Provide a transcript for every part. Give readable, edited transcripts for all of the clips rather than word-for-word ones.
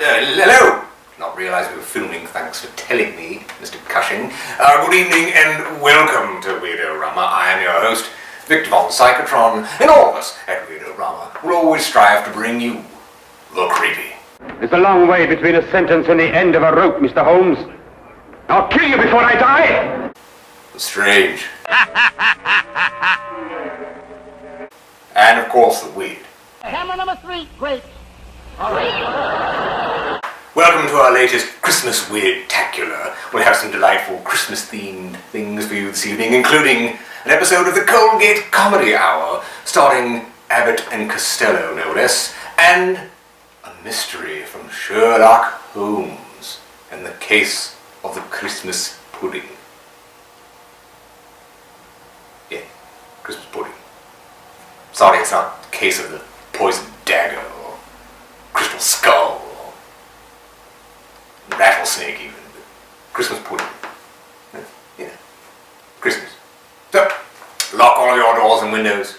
Hello! Not realised we were filming, thanks for telling me, Mr. Cushing. Good evening and welcome to Weird-O-Rama. I am your host, Victor von Psychotron, and all of us at Weird-O-Rama will always strive to bring you the creepy. There's a long way between a sentence and the end of a rope, Mr. Holmes. I'll kill you before I die! Strange. And of course the weird. Camera number 3, great. Welcome to our latest Christmas Weird-tacular. We'll have some delightful Christmas-themed things for you this evening, including an episode of the Colgate Comedy Hour, starring Abbott and Costello, no less, and a mystery from Sherlock Holmes and the case of the Christmas pudding. Yeah, Christmas pudding. Sorry, it's not the case of the poisoned dagger or crystal skull or rattlesnake even, but Christmas pudding. Yeah, Christmas. So, lock all of your doors and windows,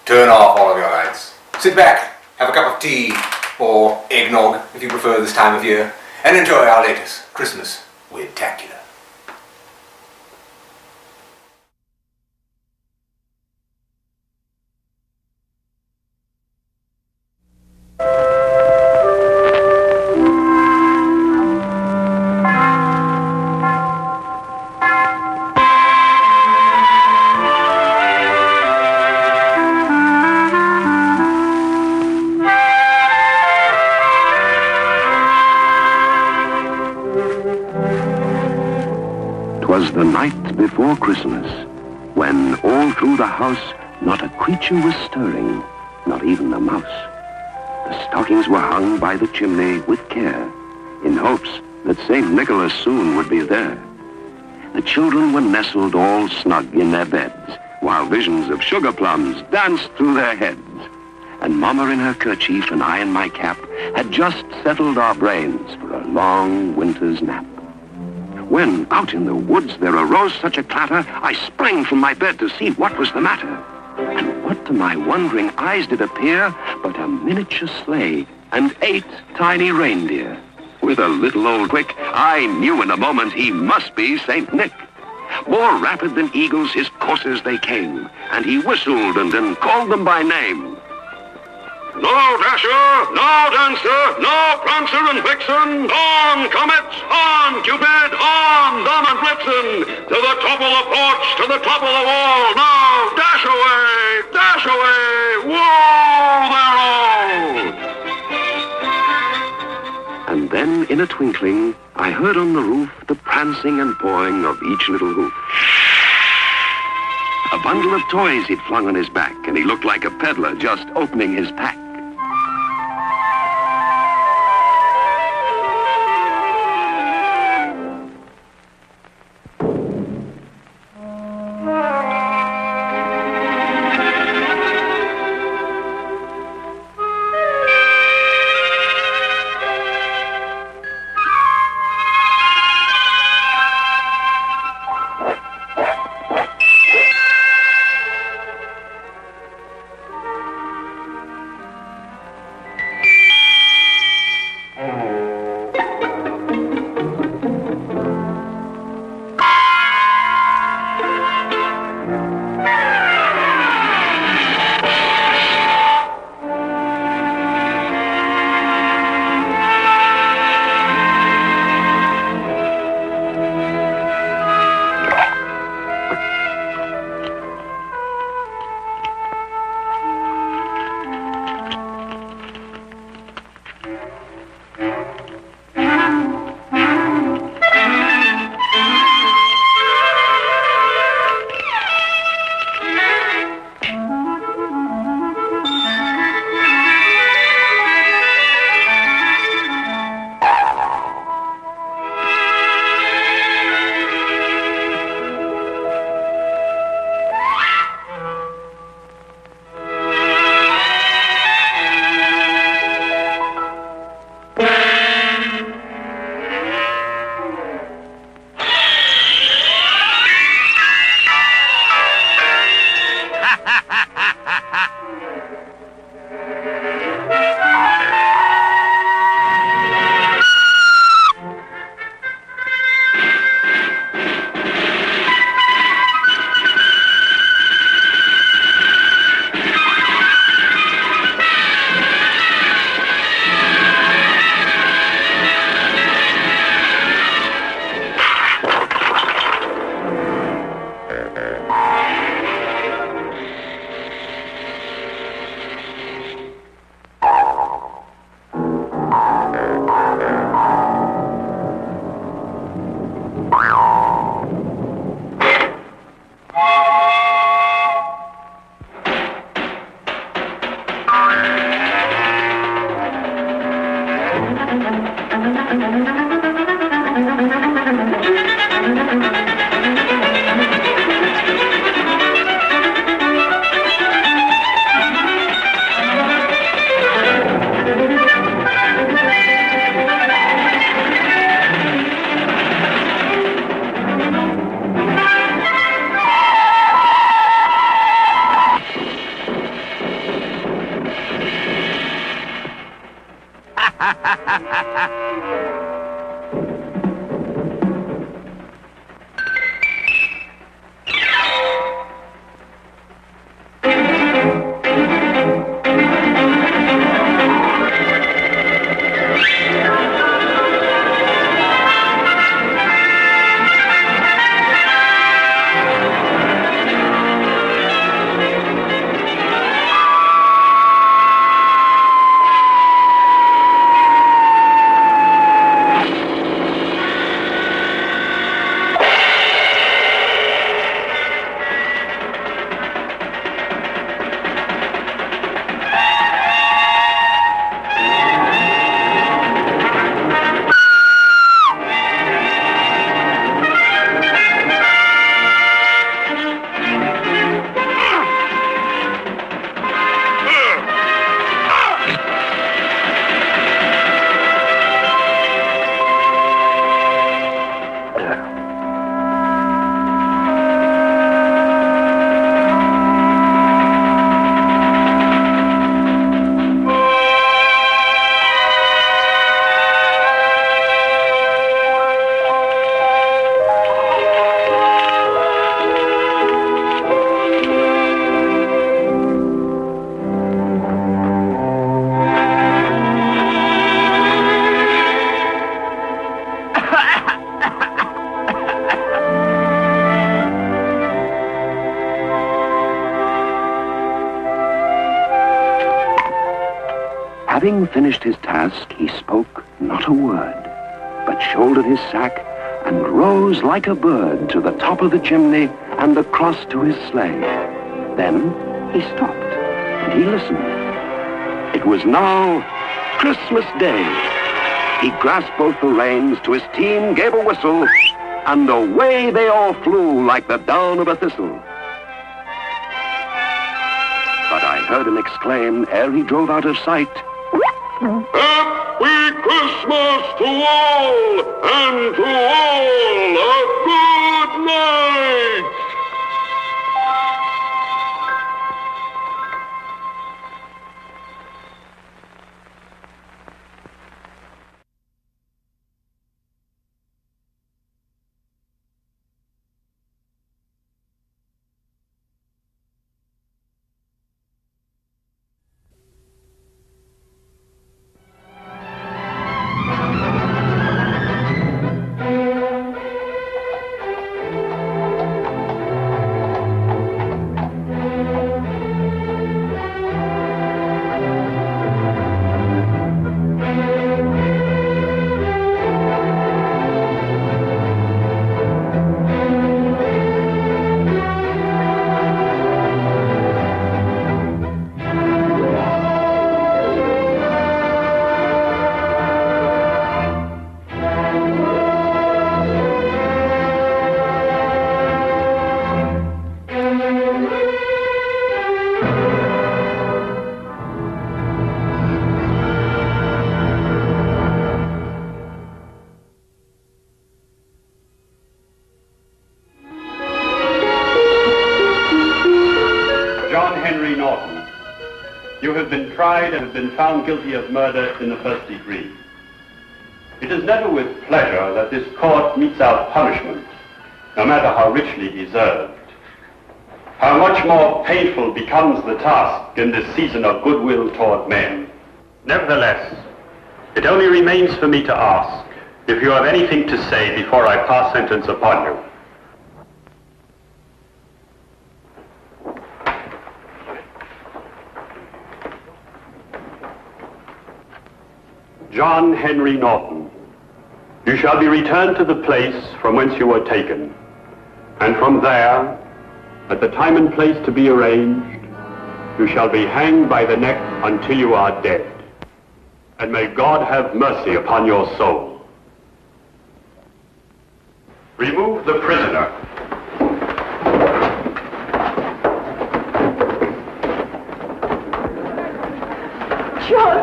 turn off all of your lights, sit back, have a cup of tea or eggnog if you prefer this time of year, and enjoy our latest Christmas Weird-tacular. Was the night before Christmas, when all through the house not a creature was stirring, not even a mouse. The stockings were hung by the chimney with care, in hopes that St. Nicholas soon would be there. The children were nestled all snug in their beds, while visions of sugar plums danced through their heads. And Mama in her kerchief and I in my cap had just settled our brains for a long winter's nap. When, out in the woods, there arose such a clatter, I sprang from my bed to see what was the matter. And what to my wondering eyes did appear but a miniature sleigh and 8 tiny reindeer. With a little old quick, I knew in a moment he must be St. Nick. More rapid than eagles his coursers they came, and he whistled and called them by name. No Dasher, no Dancer, no Prancer and Vixen, on Comet, on Cupid, on Dom and Blitzen, to the top of the porch, to the top of the wall, now dash away, whoa, they're all! And then, in a twinkling, I heard on the roof the prancing and pawing of each little hoof. A bundle of toys he'd flung on his back, and he looked like a peddler just opening his pack. Having finished his task, he spoke not a word, but shouldered his sack and rose like a bird to the top of the chimney and across to his sleigh. Then he stopped and he listened. It was now Christmas Day. He grasped both the reins, to his team gave a whistle, and away they all flew like the down of a thistle. But I heard him exclaim ere he drove out of sight, Happy Christmas to all, and to all a good night! You have been tried and have been found guilty of murder in the first degree. It is never with pleasure that this court metes out punishment, no matter how richly deserved. How much more painful becomes the task in this season of goodwill toward men. Nevertheless, it only remains for me to ask if you have anything to say before I pass sentence upon you. John Henry Norton, you shall be returned to the place from whence you were taken, and from there, at the time and place to be arranged, you shall be hanged by the neck until you are dead. And may God have mercy upon your soul. Remove the prisoner. John!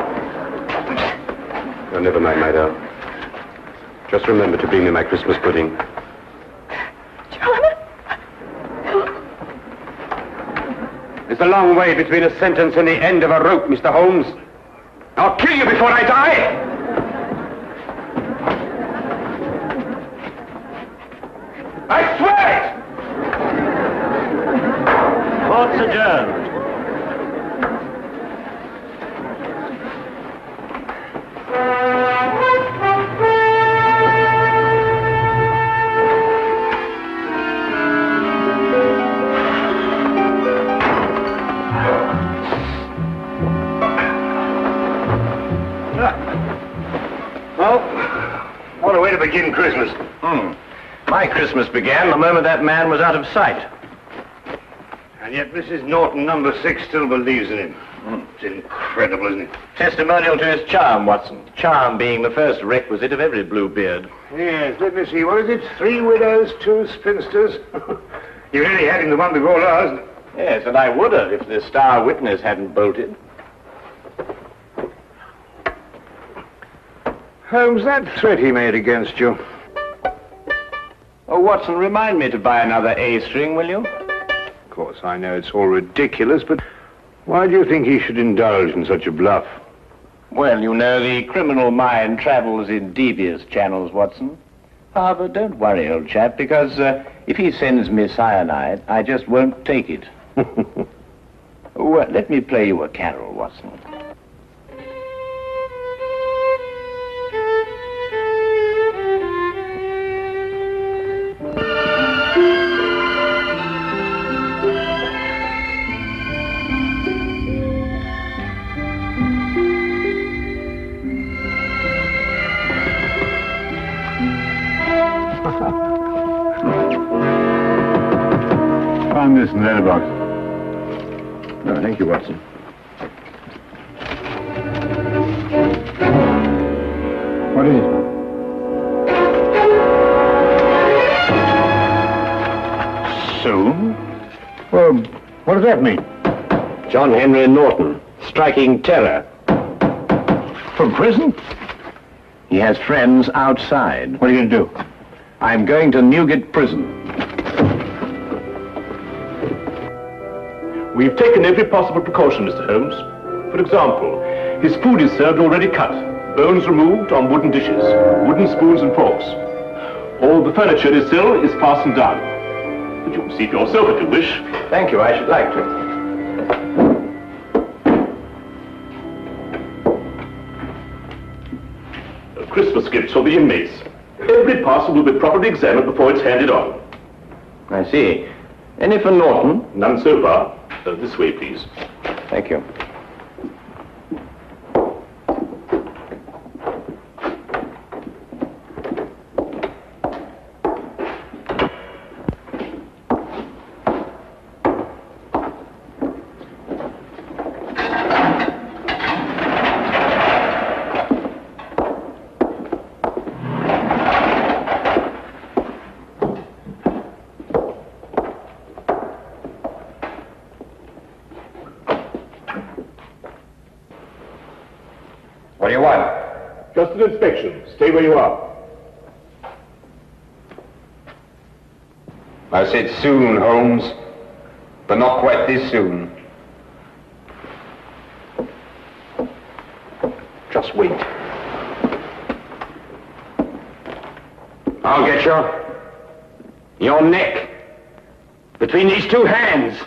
Oh, never mind, my darling. Just remember to bring me my Christmas pudding. John! There's a long way between a sentence and the end of a rope, Mr. Holmes. I'll kill you before I die! I swear it! Court's adjourned. What a way to begin Christmas. My Christmas began the moment that man was out of sight. And yet Mrs. Norton, number 6, still believes in him. It's incredible, isn't it? Testimonial to his charm, Watson. Charm being the first requisite of every Bluebeard. Yes, let me see. What is it? 3 widows, 2 spinsters. You really had him the one before last. Yes, and I would have if the star witness hadn't bolted. Holmes, that threat he made against you. Oh, Watson, remind me to buy another A string, will you? Of course, I know it's all ridiculous, but why do you think he should indulge in such a bluff? Well, you know, the criminal mind travels in devious channels, Watson. However, don't worry, old chap, because if he sends me cyanide, I just won't take it. Well, let me play you a carol, Watson. Find this in the letterbox. Oh, thank you, Watson. What is it? Soon? Well, what does that mean? John Henry Norton, striking terror. From prison? He has friends outside. What are you going to do? I'm going to Newgate Prison. We've taken every possible precaution, Mr. Holmes. For example, his food is served already cut, bones removed on wooden dishes, wooden spoons and forks. All the furniture is fastened down. But you can see for yourself if you wish. Thank you, I should like to. Christmas gifts for the inmates. Every parcel will be properly examined before it's handed on. I see. Any for Norton? None so far. This way, please. Thank you. What do you want? Just an inspection. Stay where you are. I said soon, Holmes, but not quite this soon. Just wait. I'll get you. Your neck. Between these 2 hands.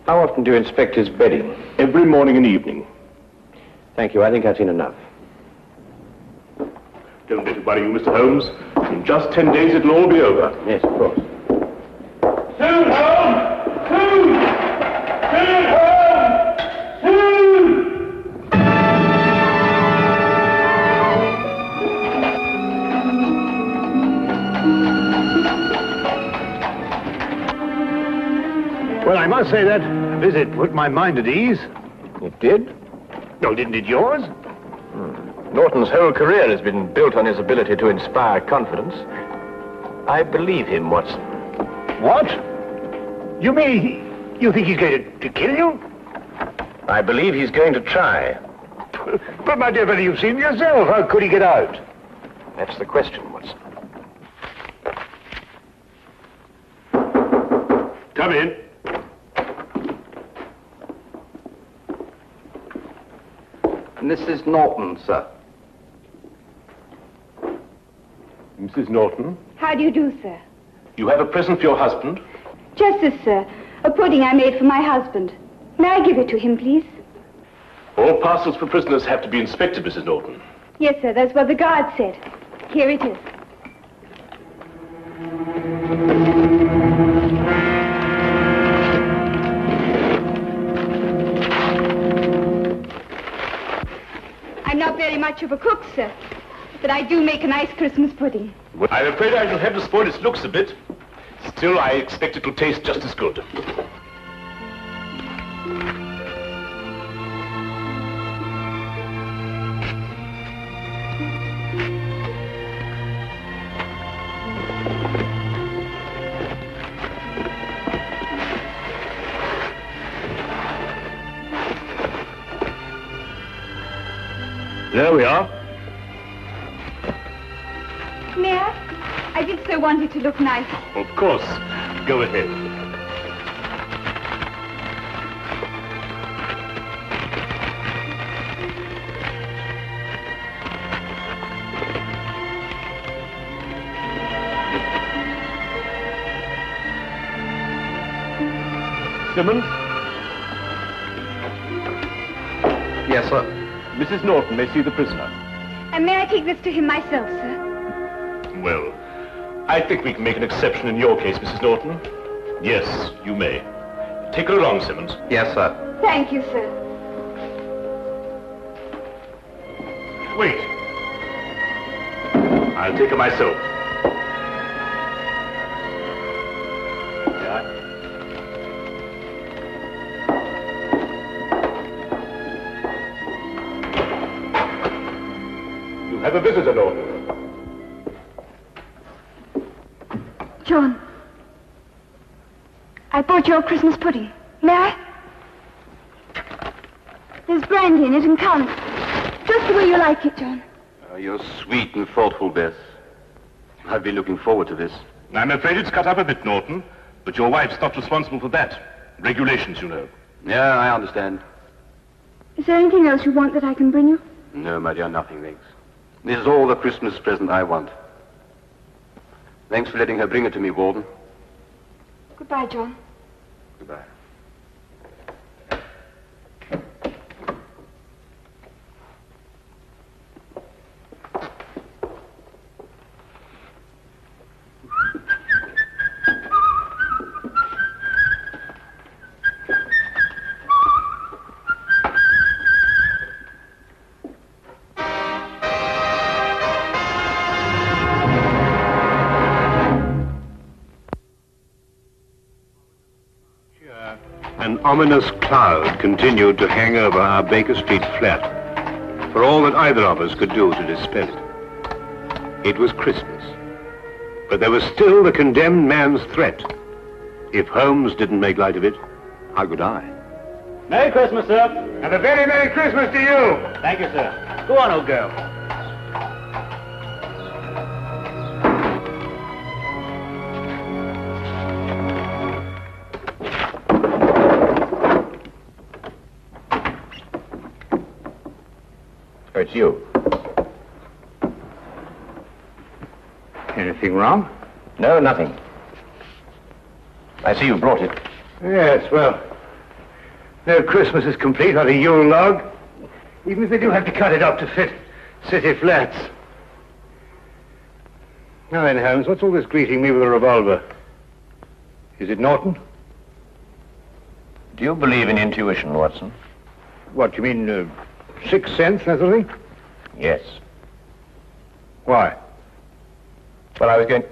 How often do you inspect his bedding? Every morning and evening. Thank you, I think I've seen enough. Don't let it worry you, Mr. Holmes. In just 10 days it'll all be over. Yes, of course. Soon, Holmes! Soon! Soon, Holmes! Soon! Well, I must say that visit put my mind at ease. It did? No, didn't it yours? Norton's whole career has been built on his ability to inspire confidence. I believe him, Watson. What? You mean you think he's going to kill you? I believe he's going to try. But, my dear fellow, you've seen yourself. How could he get out? That's the question, Watson. Come in. Mrs. Norton, sir. Mrs. Norton, How do you do, sir? you have a present for your husband? Just this, sir. A pudding I made for my husband. May I give it to him, please? All parcels for prisoners have to be inspected, Mrs. Norton. Yes, sir. That's what the guard said. Here it is. I'm not very much of a cook, sir, but I do make a nice Christmas pudding. Well, I'm afraid I shall have to spoil its looks a bit. Still, I expect it will taste just as good. There we are. May I? I did so want it to look nice. Of course. Go ahead. Simmons? Yes, sir. Mrs. Norton may see the prisoner. And may I take this to him myself, sir? Well, I think we can make an exception in your case, Mrs. Norton. Yes, you may. Take her along, Simmons. Yes, sir. Thank you, sir. Wait. I'll take her myself. You have a visitor, Norton. John, I bought your Christmas pudding. May I? There's brandy in it and currants. Just the way you like it, John. You're sweet and thoughtful, Beth. I've been looking forward to this. I'm afraid it's cut up a bit, Norton. But your wife's not responsible for that. Regulations, you know. Yeah, I understand. Is there anything else you want that I can bring you? No, my dear, nothing, thanks. This is all the Christmas present I want. Thanks for letting her bring it to me, Warden. Goodbye, John. Goodbye. An ominous cloud continued to hang over our Baker Street flat, for all that either of us could do to dispel it. It was Christmas, but there was still the condemned man's threat. If Holmes didn't make light of it, how could I? Merry Christmas, sir. And a very Merry Christmas to you. Thank you, sir. Go on, old girl. It's you. Anything wrong? No, nothing. I see you brought it. Yes, well, no Christmas is complete without a Yule log, even if they do have to cut it up to fit city flats. Now then, Holmes, what's all this greeting me with a revolver? Is it Norton? Do you believe in intuition, Watson? What, you mean, sixth sense, that sort of thing? Yes. Why? Well, I was going...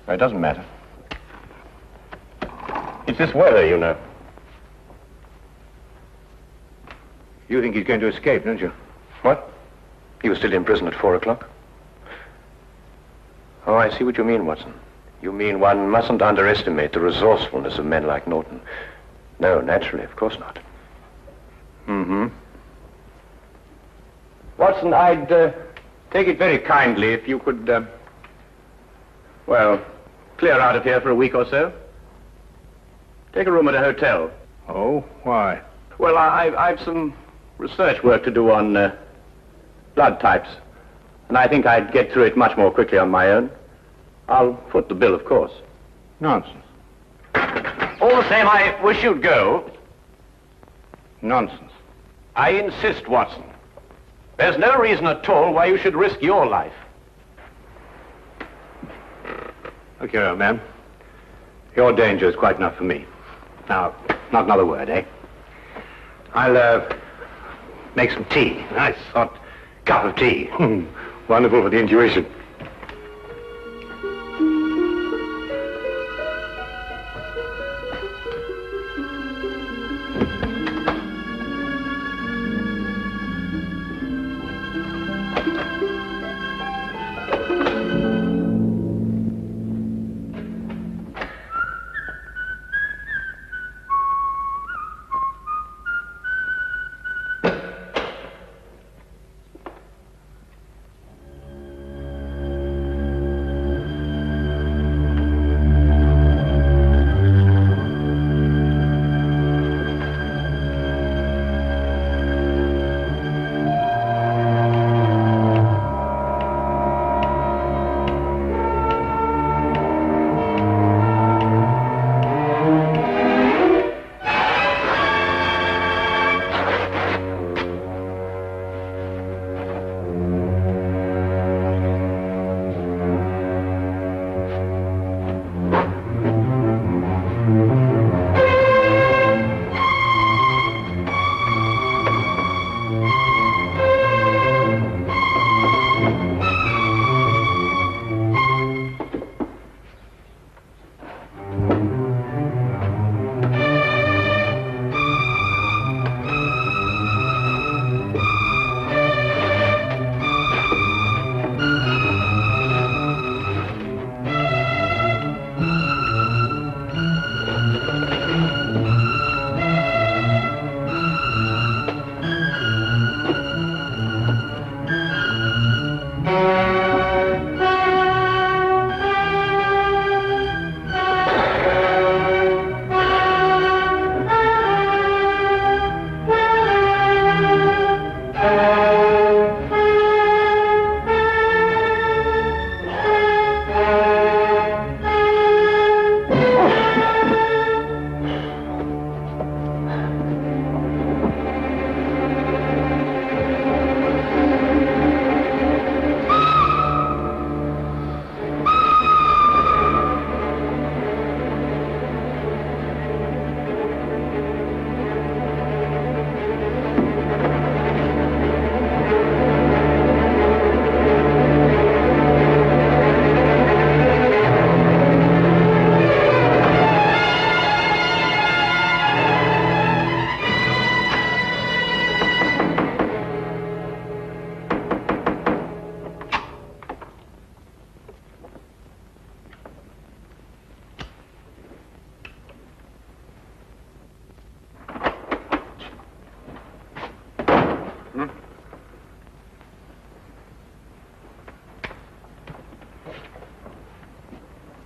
No, it doesn't matter. It's this weather, you know. You think he's going to escape, don't you? What? He was still in prison at 4 o'clock? Oh, I see what you mean, Watson. You mean one mustn't underestimate the resourcefulness of men like Norton. No, naturally, of course not. Mm-hmm. Watson, I'd take it very kindly if you could, well, clear out of here for a week or so. Take a room at a hotel. Oh, why? Well, I've some research work to do on blood types, and I think I'd get through it much more quickly on my own. I'll foot the bill, of course. Nonsense. All the same, I wish you'd go. Nonsense. I insist, Watson. There's no reason at all why you should risk your life. Look here, old man. Your danger is quite enough for me. Now, not another word, eh? I'll, make some tea. Nice hot cup of tea. Wonderful for the intuition.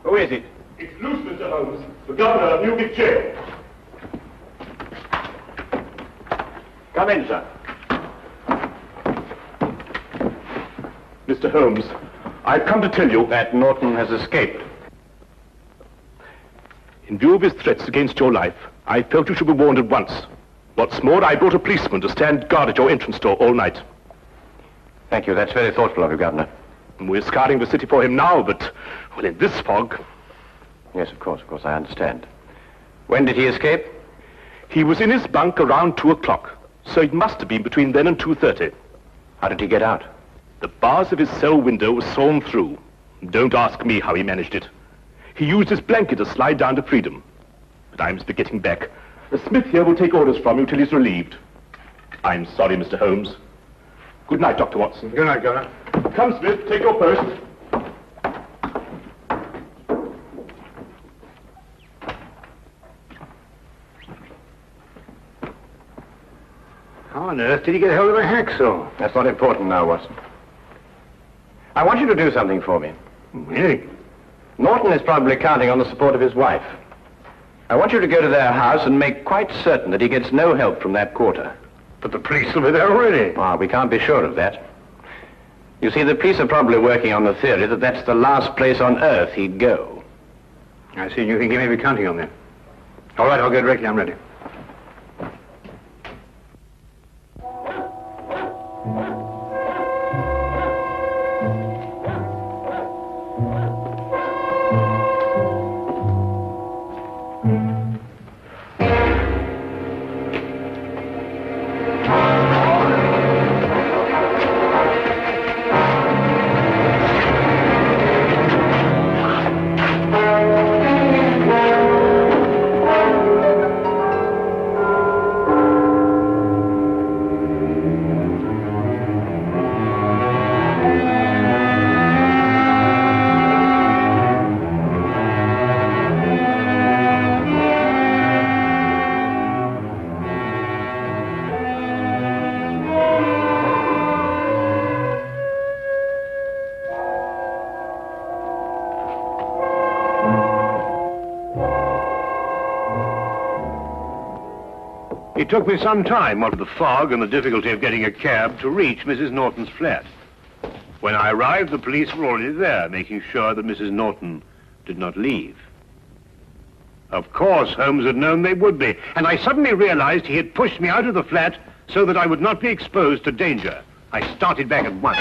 Who is it? It's loose, Mr. Holmes. The governor of Newgate Jail. Come in, sir. Mr. Holmes, I've come to tell you that Norton has escaped. In view of his threats against your life, I felt you should be warned at once. What's more, I brought a policeman to stand guard at your entrance door all night. Thank you. That's very thoughtful of you, Governor. We're scouring the city for him now, but, well, in this fog... Yes, of course, I understand. When did he escape? He was in his bunk around 2 o'clock, so it must have been between then and 2:30. How did he get out? The bars of his cell window were sawn through. Don't ask me how he managed it. He used his blanket to slide down to freedom. But I must be getting back. The smith here will take orders from you till he's relieved. I'm sorry, Mr. Holmes. Good night, Dr. Watson. Good night, Governor. Come, Smith, take your post. How on earth did he get hold of a hacksaw? That's not important now, Watson. I want you to do something for me. Really? Norton is probably counting on the support of his wife. I want you to go to their house and make quite certain that he gets no help from that quarter. But the police will be there already. Ah, we can't be sure of that. You see, the police are probably working on the theory that that's the last place on earth he'd go. I see. You think he may be counting on them. All right, I'll go directly. I'm ready. It took me some time, what with the fog and the difficulty of getting a cab, to reach Mrs. Norton's flat. When I arrived, the police were already there, making sure that Mrs. Norton did not leave. Of course, Holmes had known they would be, and I suddenly realized he had pushed me out of the flat so that I would not be exposed to danger. I started back at once.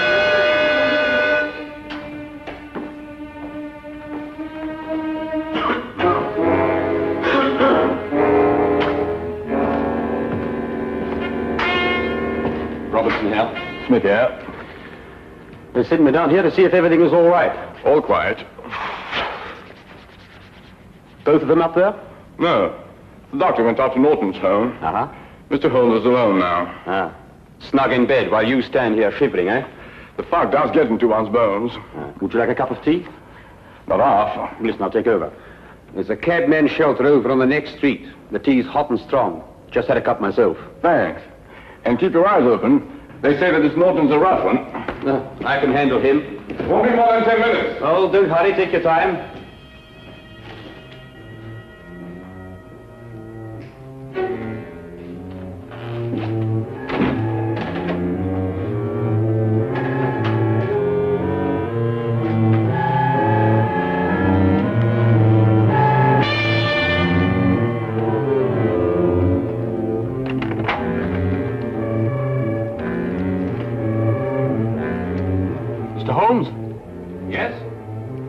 Robertson here. Smith here. They sent me down here to see if everything was all right. All quiet. Both of them up there? No. The doctor went off to Norton's home. Uh-huh. Mr. Holmes is alone now. Ah. Snug in bed while you stand here shivering, eh? The fog does get into one's bones. Would you like a cup of tea? Not half. Listen, I'll take over. There's a cabman's shelter over on the next street. The tea's hot and strong. Just had a cup myself. Thanks. And keep your eyes open. They say that this Norton's a rough one. I can handle him. Won't be more than 10 minutes. Oh, don't hurry. Take your time.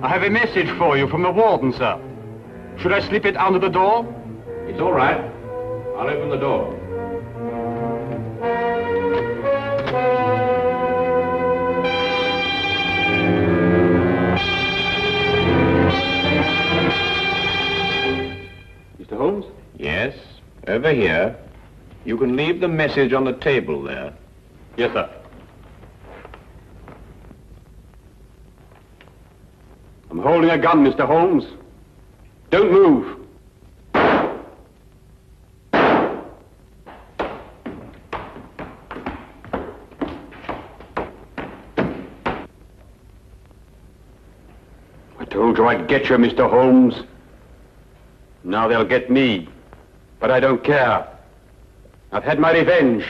I have a message for you from the warden, sir. Should I slip it under the door? It's all right. I'll open the door. Mr. Holmes? Yes, over here. You can leave the message on the table there. Yes, sir. I'm holding a gun, Mr. Holmes. Don't move. I told you I'd get you, Mr. Holmes. Now they'll get me. But I don't care. I've had my revenge.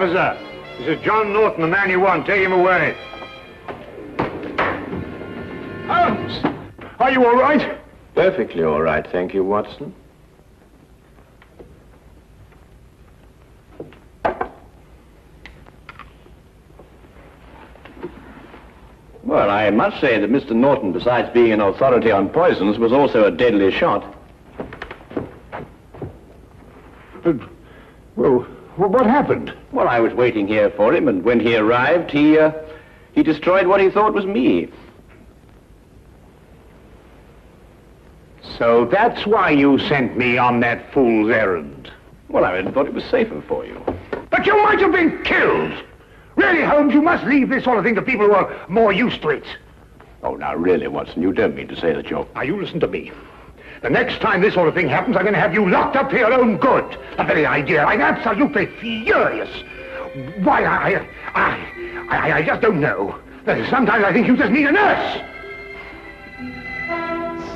Officer, this is John Norton, the man you want. Take him away. Holmes! Are you all right? Perfectly all right, thank you, Watson. Well, I must say that Mr. Norton, besides being an authority on poisons, was also a deadly shot. Well, Well, what happened? Well, I was waiting here for him, and when he arrived, he destroyed what he thought was me. So that's why you sent me on that fool's errand. Well, I thought it was safer for you. But you might have been killed! Really, Holmes, you must leave this sort of thing to people who are more used to it. Oh, now, really, Watson, you don't mean to say that you're... Now, you listen to me. The next time this sort of thing happens, I'm going to have you locked up for your own good. The very idea. I'm absolutely furious. Why, I just don't know. Sometimes I think you just need a nurse.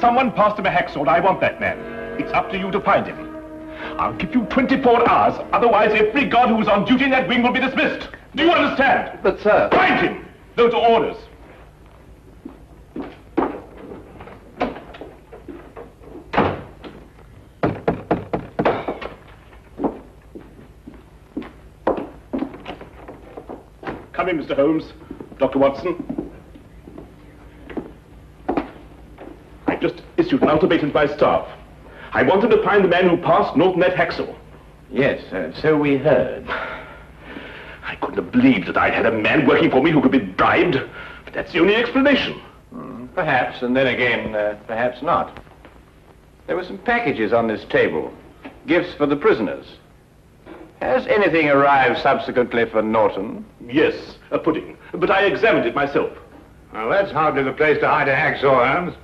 Someone passed him a hacksaw. I want that man. It's up to you to find him. I'll give you 24 hours. Otherwise, every guard who is on duty in that wing will be dismissed. Do you understand? But, sir... Find him! Those are orders. Come in, Mr. Holmes. Dr. Watson. I've just issued an ultimatum to my staff. I want them to find the man who passed Norton that hacksaw. Yes, so we heard. I couldn't have believed that I'd had a man working for me who could be bribed. But that's the only explanation. Perhaps, and then again, perhaps not. There were some packages on this table. Gifts for the prisoners. Has anything arrived subsequently for Norton? Yes, a pudding. But I examined it myself. Well, that's hardly the place to hide a hacksaw, Holmes.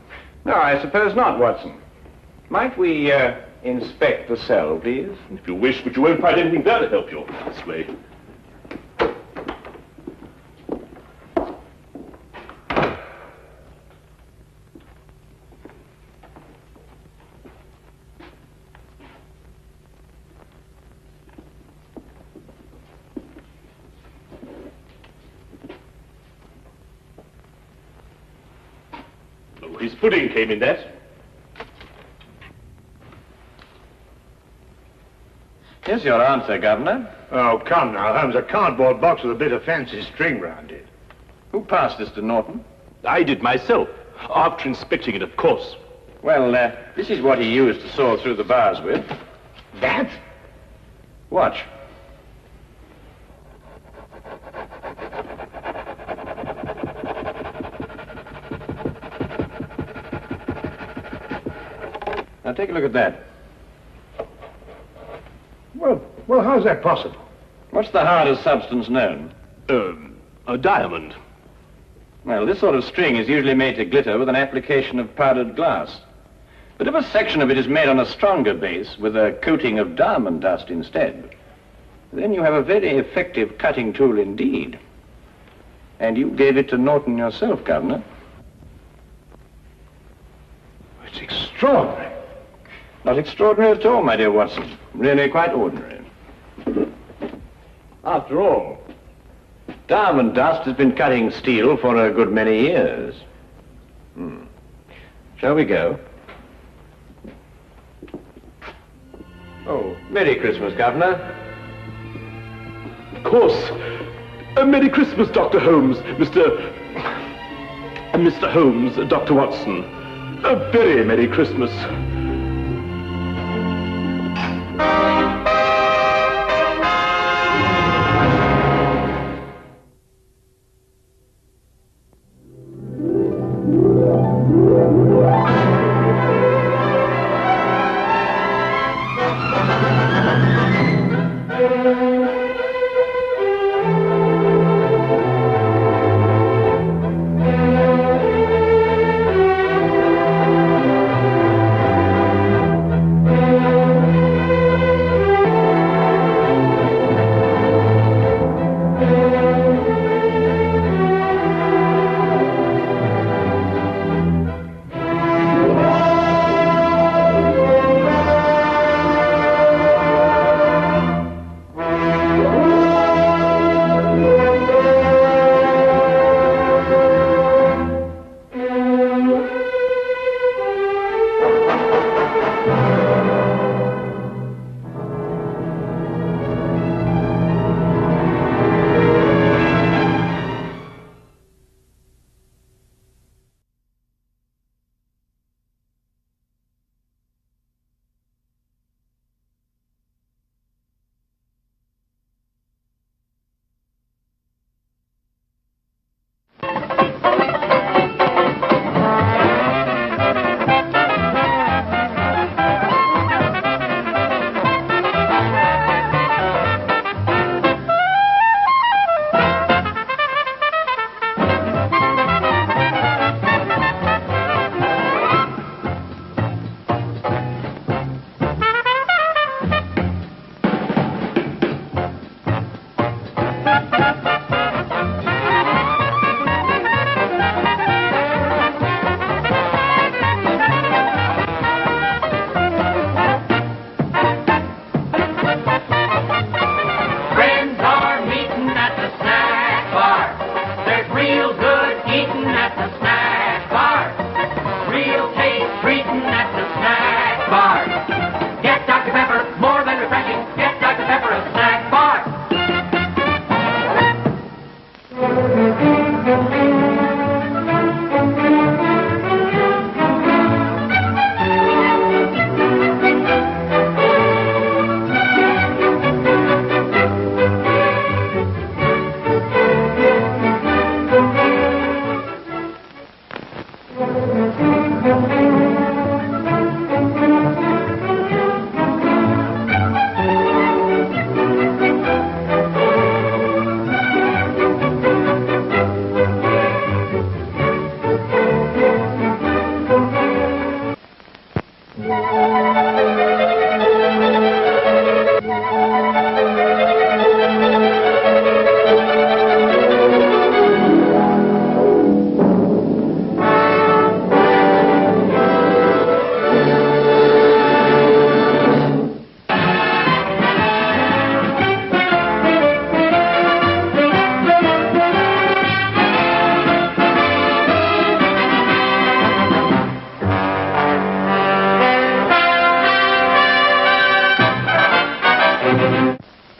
No, I suppose not, Watson. Might we, inspect the cell, please? If you wish, but you won't find anything there to help you. This way. Oh, his pudding came in that. Here's your answer, Governor. Oh, come now, Holmes. A cardboard box with a bit of fancy string round it. Who passed this to Norton? I did myself, after inspecting it, of course. Well, this is what he used to saw through the bars with. That? Watch. Now, take a look at that. Well, how's that possible? What's the hardest substance known? A diamond. Well, this sort of string is usually made to glitter with an application of powdered glass. But if a section of it is made on a stronger base with a coating of diamond dust instead, then you have a very effective cutting tool indeed. And you gave it to Norton yourself, Governor. It's extraordinary. Not extraordinary at all, my dear Watson. Really quite ordinary. After all, diamond dust has been cutting steel for a good many years. Shall we go? Oh, Merry Christmas, Governor. Of course. Merry Christmas, Dr. Holmes, Mr. Holmes, Dr. Watson. A very Merry Christmas.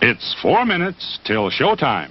It's 4 minutes till showtime.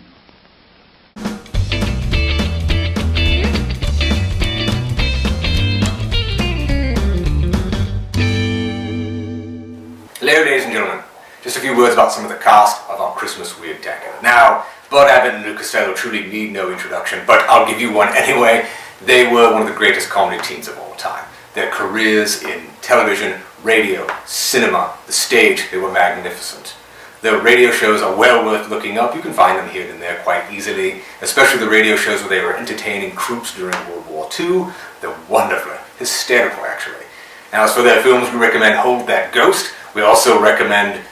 Hello, ladies and gentlemen. Just a few words about some of the cast of our Christmas Weird-tacular. Now, Bud Abbott and Lou Costello truly need no introduction, but I'll give you one anyway. They were one of the greatest comedy teams of all time. Their careers in television, radio, cinema, the stage, they were magnificent. Their radio shows are well worth looking up. You can find them here and there quite easily, especially the radio shows where they were entertaining troops during World War II. They're wonderful, hysterical actually. Now, as for their films, we recommend Hold That Ghost. We also recommend,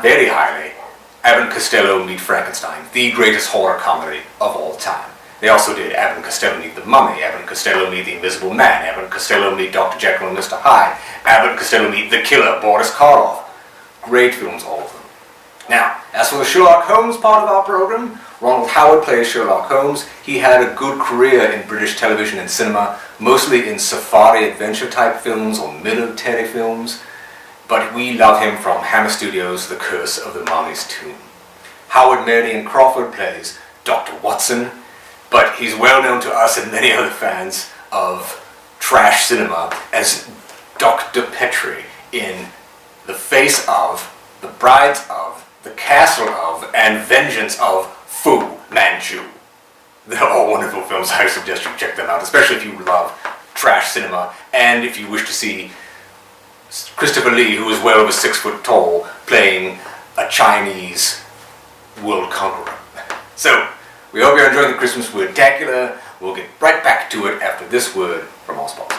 very highly, Abbott and Costello Meet Frankenstein, the greatest horror comedy of all time. They also did Abbott and Costello Meet the Mummy, Abbott and Costello Meet the Invisible Man, Abbott and Costello Meet Dr. Jekyll and Mr. Hyde, Abbott and Costello Meet the Killer, Boris Karloff. Great films, all of them. Now, as for the Sherlock Holmes part of our program, Ronald Howard plays Sherlock Holmes. He had a good career in British television and cinema, mostly in safari adventure type films or military films. But we love him from Hammer Studios' The Curse of the Mummy's Tomb. Howard Marion Crawford plays Dr. Watson, but he's well known to us and many other fans of trash cinema as Dr. Petrie in The Face of, The Brides of, The Castle of, and Vengeance of Fu Manchu. They're all wonderful films. I suggest you check them out, especially if you love trash cinema and if you wish to see Christopher Lee, who is well over 6 foot tall, playing a Chinese world conqueror. So, we hope you're enjoying the Christmas Weird-tacular. We'll get right back to it after this word from our sponsor.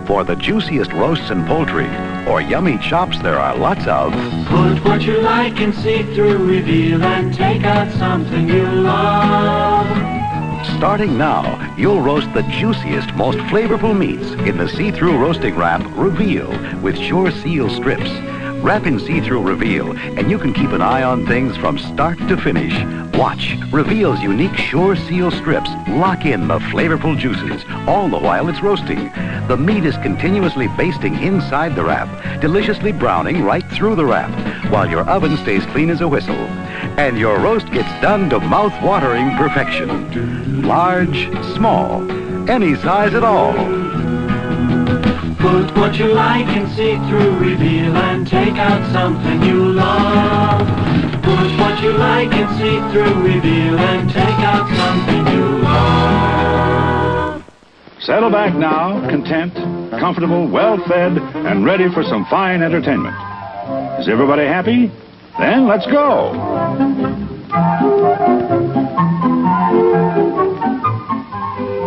For the juiciest roasts and poultry, or yummy chops there are lots of. Put what you like in see-through reveal and take out something you love. Starting now, you'll roast the juiciest, most flavorful meats in the see-through roasting wrap Reveal with Sure Seal strips. Wrap in see-through Reveal, and you can keep an eye on things from start to finish. Watch Reveal's unique Sure Seal strips lock in the flavorful juices, all the while it's roasting. The meat is continuously basting inside the wrap, deliciously browning right through the wrap, while your oven stays clean as a whistle. And your roast gets done to mouth-watering perfection. Large, small, any size at all. Put what you like in see-through reveal and take out something you love. Put what you like in see-through reveal and take out something you love. Settle back now, content, comfortable, well-fed, and ready for some fine entertainment. Is everybody happy? Then let's go.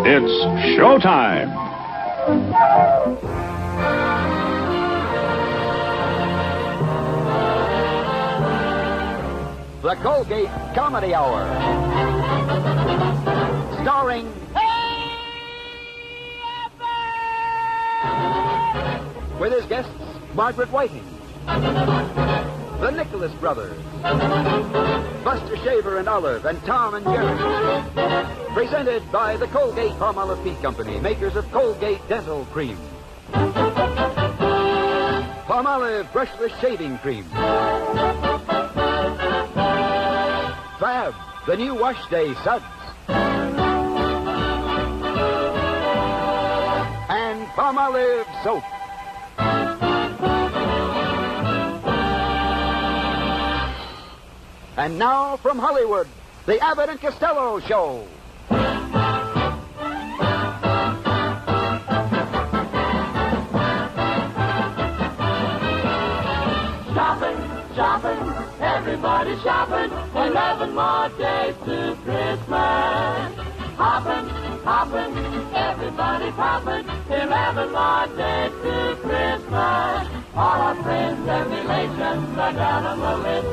It's showtime. The Colgate Comedy Hour. Starring with his guests, Margaret Whiting, the Nicholas Brothers, Buster Shaver and Olive, and Tom and Jerry. Presented by the Colgate-Palmolive Peak Company, makers of Colgate Dental Cream. Palmolive Brushless Shaving Cream. Fab, the new wash day suds. And Palmolive soap. And now from Hollywood, the Abbott and Costello Show. Shopping, everybody shopping, 11 more days to Christmas. Hopping, everybody popping, 11 more days to Christmas. All our friends and relations are down on the list,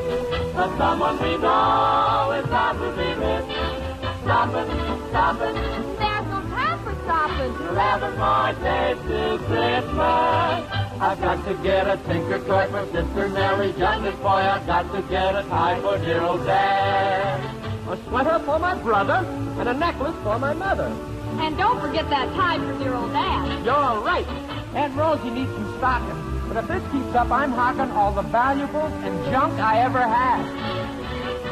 but someone we know is not to be missed. Stopping, There's no time for stopping. 11 more days to Christmas. I've got to get a tinker toy for Sister Nellie, youngest boy. I've got to get a tie for dear old Dad. A sweater for my brother and a necklace for my mother. And don't forget that tie for dear old Dad. You're right. Aunt Rosie needs some stocking. But if this keeps up, I'm hocking all the valuables and junk I ever had.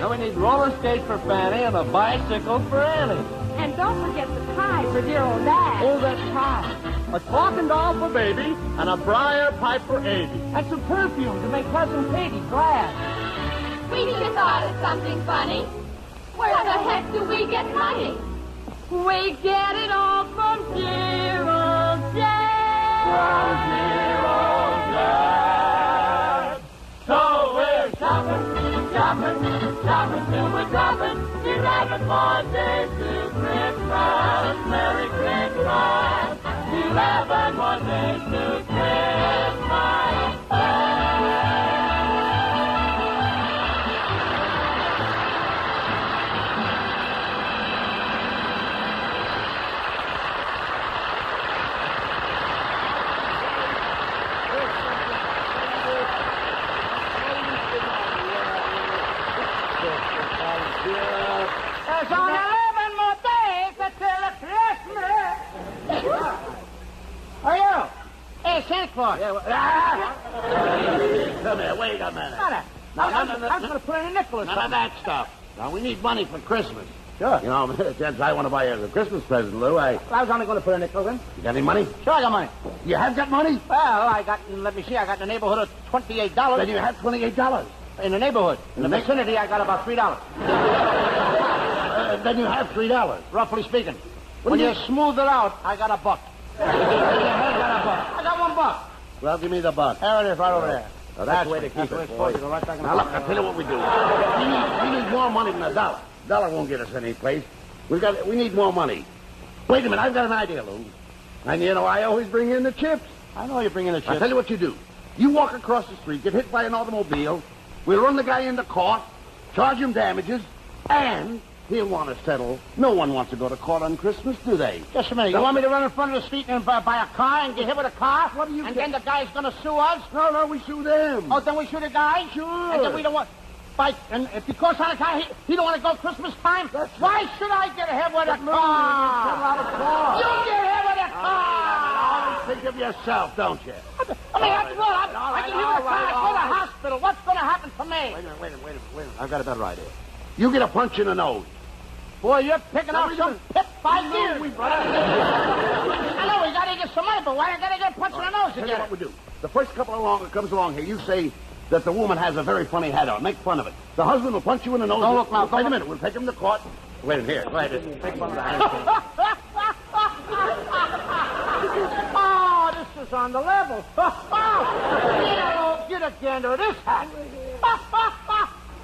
Now we need roller skates for Fanny and a bicycle for Annie. And don't forget the tie for dear old Dad. Oh, that tie. A talking doll for Baby and a briar pipe for Avy. And some perfume to make Cousin Katie glad. We just thought of something funny. Where the heck do we get money? We get it all from dear old Dad. From dear old Dad. So we're shopping, shopping, shopping till we're dropping. 11 more days to Christmas. Merry Christmas. 11 more days to Christmas. There's only 11 more days until Christmas. Are you? Hey, Santa Claus. Yeah, Come here, wait a minute. I'm going to put in a nickel or None of something. that stuff. Now, we need money for Christmas. Sure. You know, since I want to buy a Christmas present, Lou, I was only going to put a nickel in. You got any money? Sure, I got money. You have got money? Well, I got, let me see, I got in the neighborhood of $28. Then you have $28. In the neighborhood. In the vicinity, I got about $3. Then you have $3. Roughly speaking. What When do you you- smooth it out, I got a buck. I got $1. Well, give me the buck. There it is, right over there. Oh, that's the way to keep That's the way it, it's supposed boy. to go, right back in the Now, look, pocket. I'll tell you what we do. We need more money than a dollar. Dollar won't get us any place. We need more money. Wait a minute, I've got an idea, Lou. And, you know, I always bring in the chips. I know you bring in the I'll chips. tell you what you do. You walk across the street, get hit by an automobile. We'll run the guy into court, charge him damages, and he'll want to settle. No one wants to go to court on Christmas, do they? Just a minute. You want me to run in front of the street and buy a car and get hit with a car? What do you And get? then the guy's going to sue us? No, we sue them. Oh, then we sue the guy? Sure. And then we don't want... And if because on a car, he don't want to go Christmas time? Why should I get hit with a car? You get hit with a car! Think of yourself, don't you? I mean, after all, I can hit with a car, go to the hospital. What's going to happen to me? Wait a minute. I've got a better idea. You get a punch in the nose. Boy, you're picking out some pip 5 years. I know, we got to get some money, but why I got to get punched in the nose Tell you again? what we do. The first couple that comes along here, you say that the woman has a very funny hat on. Make fun of it. The husband will punch you in the nose. Don't look now. Wait a minute. We'll take him to court. Wait here. Right. Take fun of the hat. Oh, this is on the level. Get a gander of this hat.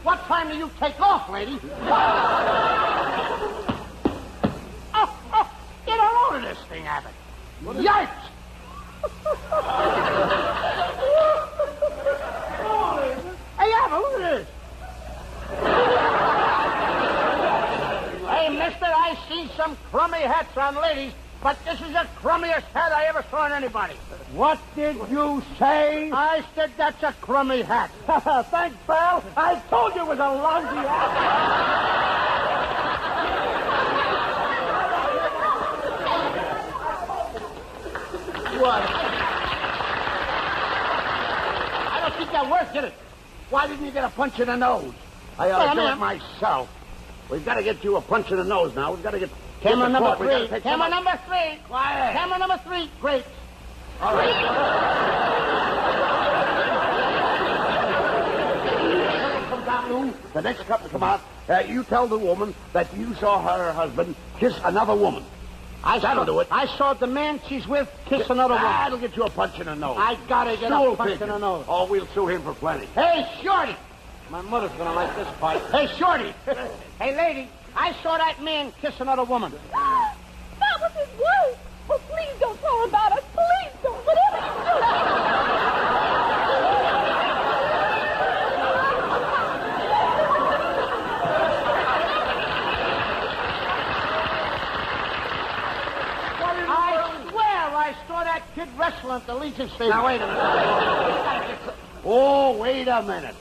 What time do you take off, lady? Get a load of this thing, Abbott. Yikes! Hey, Abbott, look at this. Hey, mister, I seen some crummy hats on ladies, but this is the crummiest hat I ever saw on anybody. What did you say? I said that's a crummy hat. Thanks, pal. I told you it was a lousy hat. What? I don't think that worked, did it? Why didn't you get a punch in the nose? I ought to do it myself. We've got to get you a punch in the nose now. We've got to get... Camera number We've got to 3. take Camera some- number 3. Quiet. Camera number 3. Great. All right. Come down, Lou. The next couple come out. You tell the woman that you saw her husband kiss another woman. That'll do it. I saw the man she's with kiss another woman. That'll get you a punch in the nose. I gotta get Stool a punch pigeon. in the nose. Oh, we'll sue him for plenty. Hey, Shorty! My mother's gonna like this part. Hey, Shorty! Hey, lady, I saw that man kiss another woman. That was his wife. Oh, please don't tell her about us. Please don't. Whatever you do. I swear I saw that kid wrestling at the Legion Stadium. Now, wait a minute. Oh, wait a minute.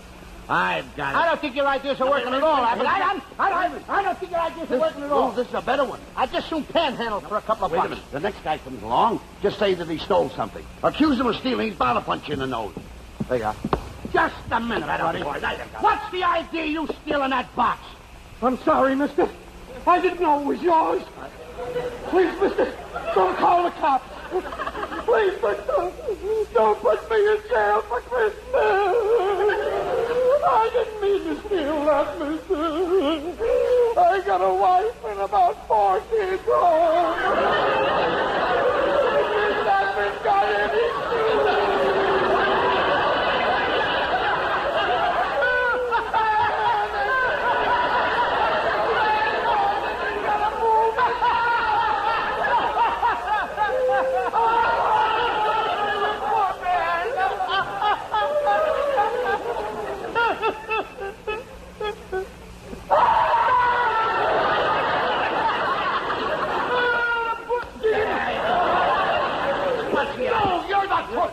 I've got it. I don't think your ideas are working at all, Abbott. I don't think your ideas are working at all. This is a better one. I just soon panhandle for a couple of Wait a bucks. minute. The next guy comes along, just say that he stole something. Accuse him of stealing, he's bound to punch you in the nose. There you are. Just a minute, buddy. What's the idea you stealing that box? I'm sorry, mister. I didn't know it was yours. Please, mister, don't call the cops. Please, mister, don't put me in jail for Christmas. I didn't mean to steal that, mister. I got a wife and about 4 kids home. Miss Abbott got any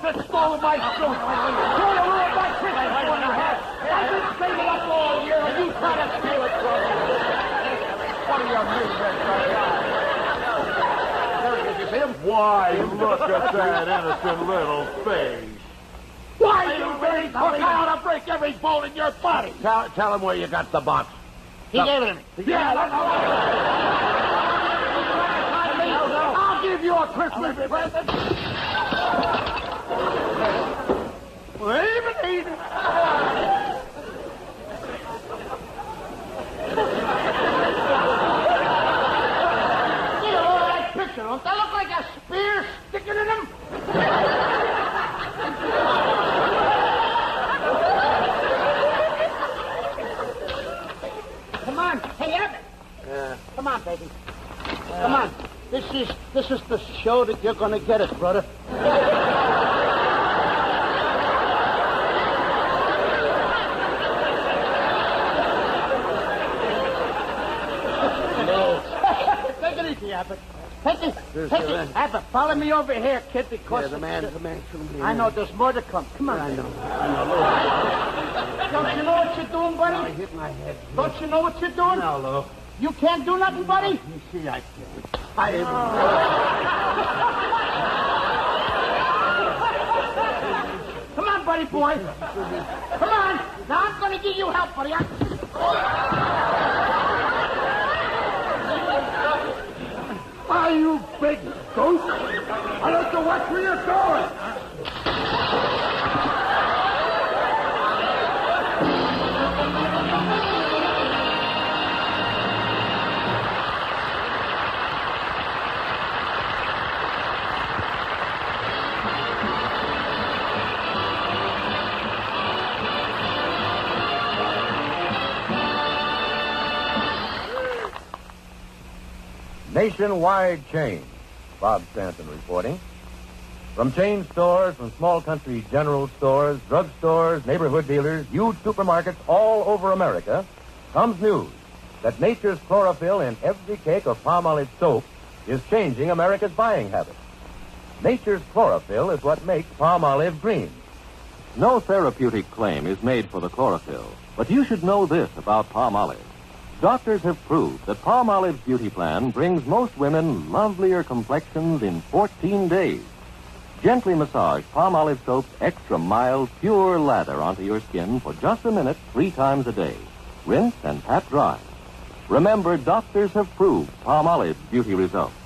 that stole my suit. You're the ruin my Christmas for you have. I've been saving up all year and you try to steal it from me. What do you mean, There he is, you see him? Why, look at that innocent little face. Why, you very crook, I ought to break every bone in your body. Tell him where you got the box. He gave it to me. Yeah, I'll give you a Christmas present. Lemonade. You know that picture, don't that look like a spear sticking in him? Come on, hey Abbott. Come on, baby. Come on. This is the show that you're gonna get us, brother. Take it easy, Abbott. Take it. Abbott, follow me over here, kid, because... the man from here. I know, there's more to come. Come on. I know. Don't you know what you're doing, buddy? I hit my head. Don't you know what you're doing? No, Lou. You can't do nothing, buddy? You see, I can't. Come on, buddy boy. Come on. Now I'm going to give you help, buddy. Why, you big goose? I don't know what where you're going. Nationwide chain. Bob Stanton reporting. From chain stores, from small country general stores, drug stores, neighborhood dealers, huge supermarkets all over America, comes news that nature's chlorophyll in every cake of Palmolive soap is changing America's buying habits. Nature's chlorophyll is what makes Palmolive green. No therapeutic claim is made for the chlorophyll, but you should know this about Palmolive. Doctors have proved that Palmolive's beauty plan brings most women lovelier complexions in 14 days. Gently massage Palmolive soap's extra mild, pure lather onto your skin for just a minute 3 times a day. Rinse and pat dry. Remember, doctors have proved Palmolive's beauty results.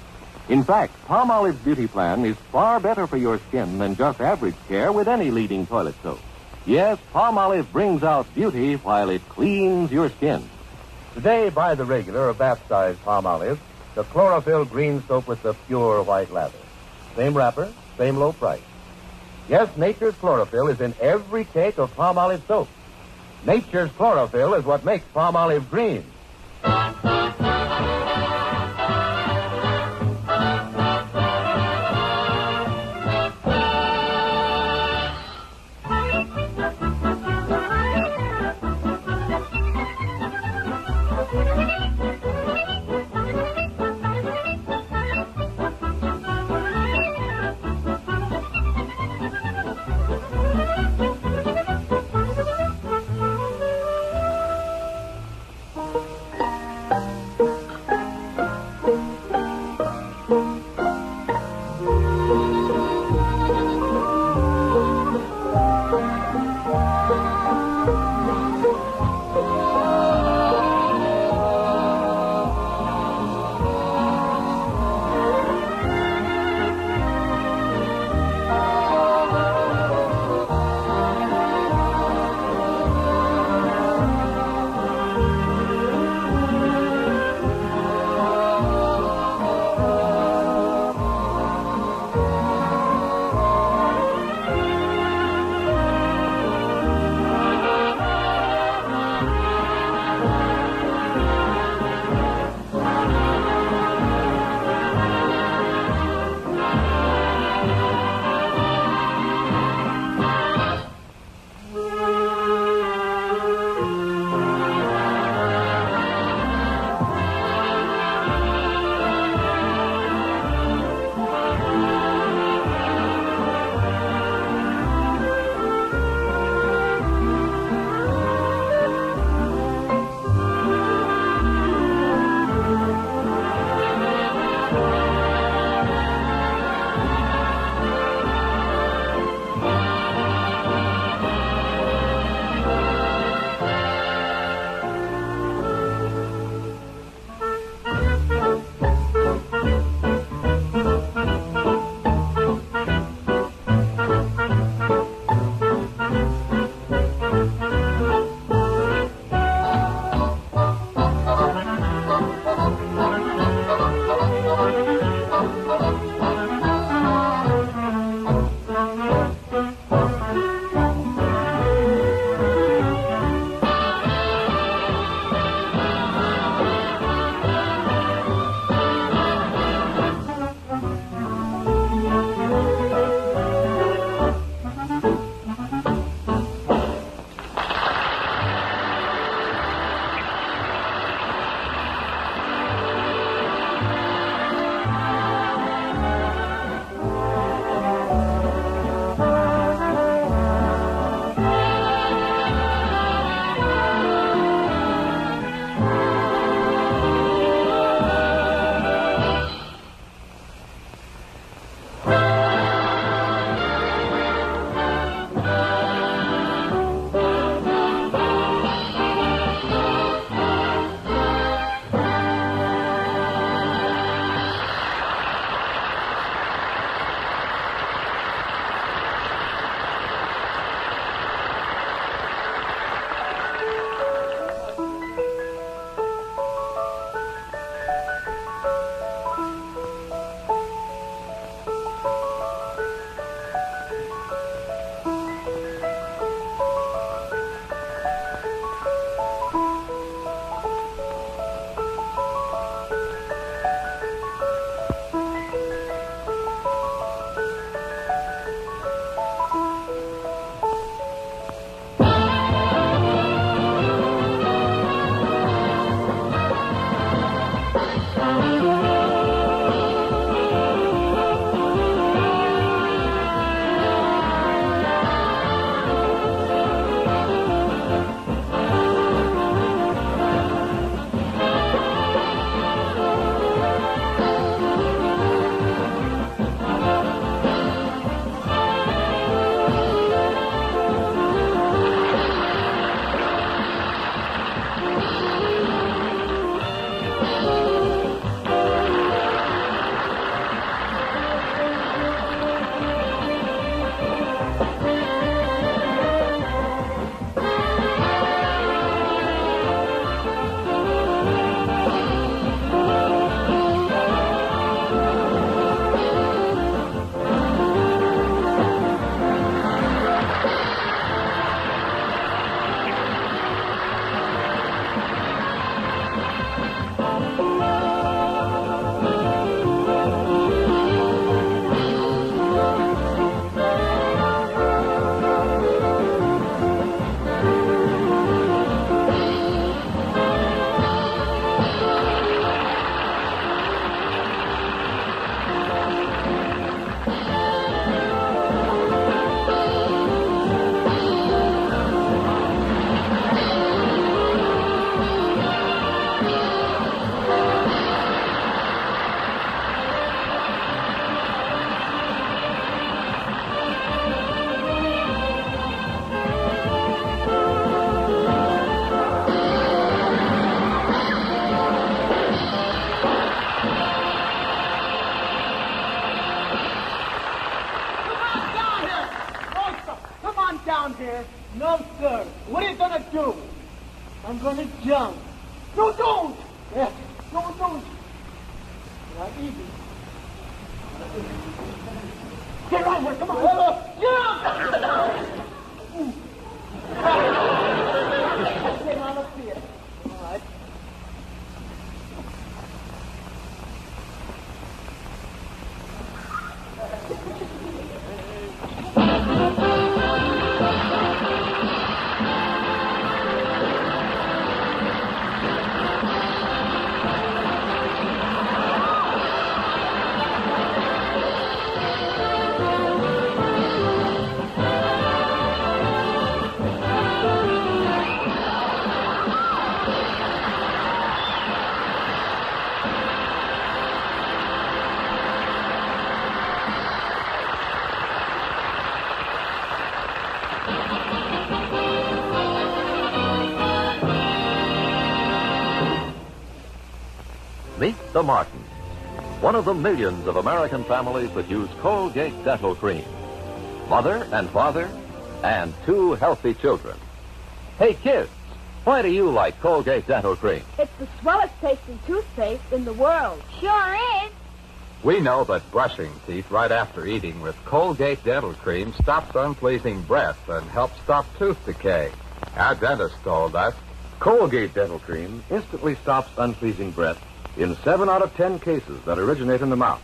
In fact, Palmolive's beauty plan is far better for your skin than just average care with any leading toilet soap. Yes, Palmolive brings out beauty while it cleans your skin. Today, buy the regular or bath-sized Palmolive, the chlorophyll green soap with the pure white lather. Same wrapper, same low price. Yes, nature's chlorophyll is in every cake of Palmolive soap. Nature's chlorophyll is what makes Palmolive green. down here. No, sir. What are you gonna do? I'm gonna jump. No, don't! Yeah. No, don't. Not easy. Get right here, come on. Jump! Okay, now let's see it. All right. Meet the Martins, one of the millions of American families that use Colgate Dental Cream. Mother and father and 2 healthy children. Hey, kids, why do you like Colgate Dental Cream? It's the swellest tasting toothpaste in the world. Sure is. We know that brushing teeth right after eating with Colgate Dental Cream stops unpleasing breath and helps stop tooth decay. Our dentist told us Colgate Dental Cream instantly stops unpleasing breath in 7 out of 10 cases that originate in the mouth.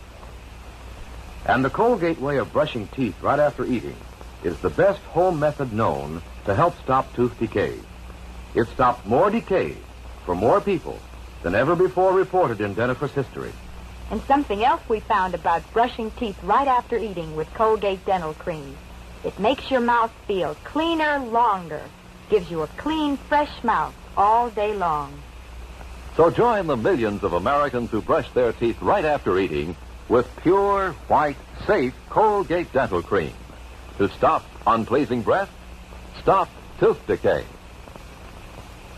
And the Colgate way of brushing teeth right after eating is the best home method known to help stop tooth decay. It stops more decay for more people than ever before reported in dentifrice history. And something else we found about brushing teeth right after eating with Colgate Dental Cream. It makes your mouth feel cleaner longer. Gives you a clean, fresh mouth all day long. So join the millions of Americans who brush their teeth right after eating with pure, white, safe Colgate Dental Cream to stop unpleasing breath, stop tooth decay.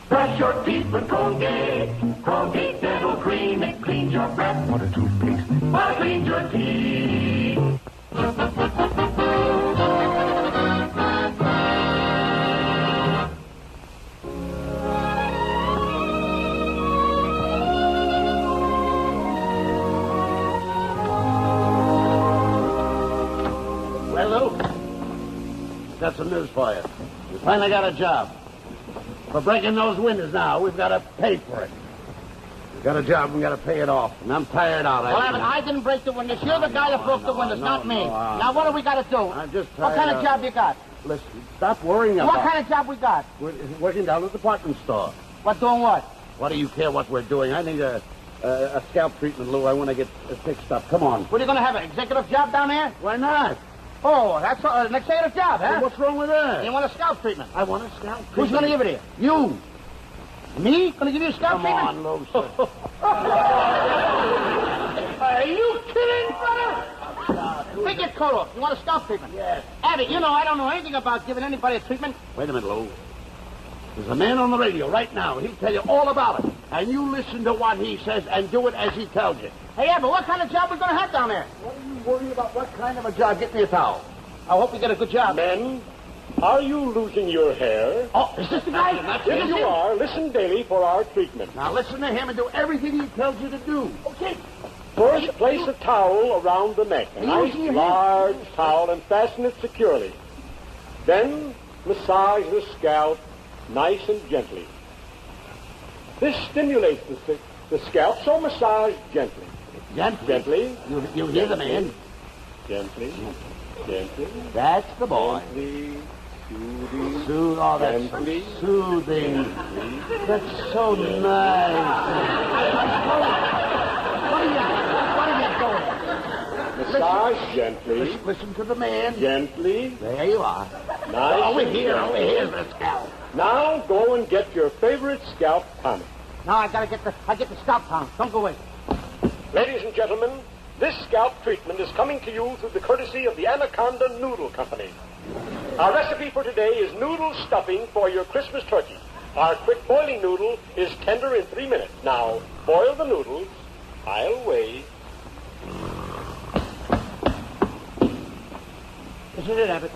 Brush your teeth with Colgate. Colgate Dental Cream. It cleans your breath. What a toothpaste. But it cleans your teeth. Well, Lou, got some news for you. We finally got a job. For breaking those windows now, we've got to pay for it. We got a job, we got to pay it off, and I'm tired out. Well, I didn't break the windows. You're the guy that broke the windows, not me. Now, what do we got to do? I'm just What kind of job you got? Listen, stop worrying about What kind of job we got? We're working down at the department store. What, doing what? What do you care what we're doing? I need a scalp treatment, Lou. I want to get fixed up. Come on. What, are you going to have an executive job down there? Why not? Oh, that's an executive job, huh? Well, what's wrong with that? You want a scalp treatment? I want a scalp treatment. Who's going to give it to you? You. Me? Going to give you a scalp treatment? Come on, Lou. Sir. Are you kidding, brother? Take your coat off. You want a scalp treatment? Yes. Abbott, you know I don't know anything about giving anybody a treatment. Wait a minute, Lou. There's a man on the radio right now. He'll tell you all about it. And you listen to what he says and do it as he tells you. Hey, Abbott, what kind of job we going to have down there? What are you worried about? What kind of a job? Get me a towel. I hope we get a good job. Men, are you losing your hair? Oh, is this the guy? If you are, listen daily for our treatment. Now listen to him and do everything he tells you to do. Okay. First, place a towel around the neck. A nice, large towel, and fasten it securely. Then, massage the scalp nice and gently. This stimulates the scalp, so massage gently. Gently. You hear the man. Gently. Gently. That's the boy. Gently. Soothing. Soothe. Oh, that's Gently. soothing. That's so nice. What are you doing? Massage gently. Listen to the man. Gently. There you are. Nice. Over here, the scalp. Now go and get your favorite scalp tonic. Now I get the scalp tonic. Don't go away. Ladies and gentlemen, this scalp treatment is coming to you through the courtesy of the Anaconda Noodle Company. Our recipe for today is noodle stuffing for your Christmas turkey. Our quick boiling noodle is tender in 3 minutes. Now, boil the noodles. I'll wait. Isn't it, Abbott?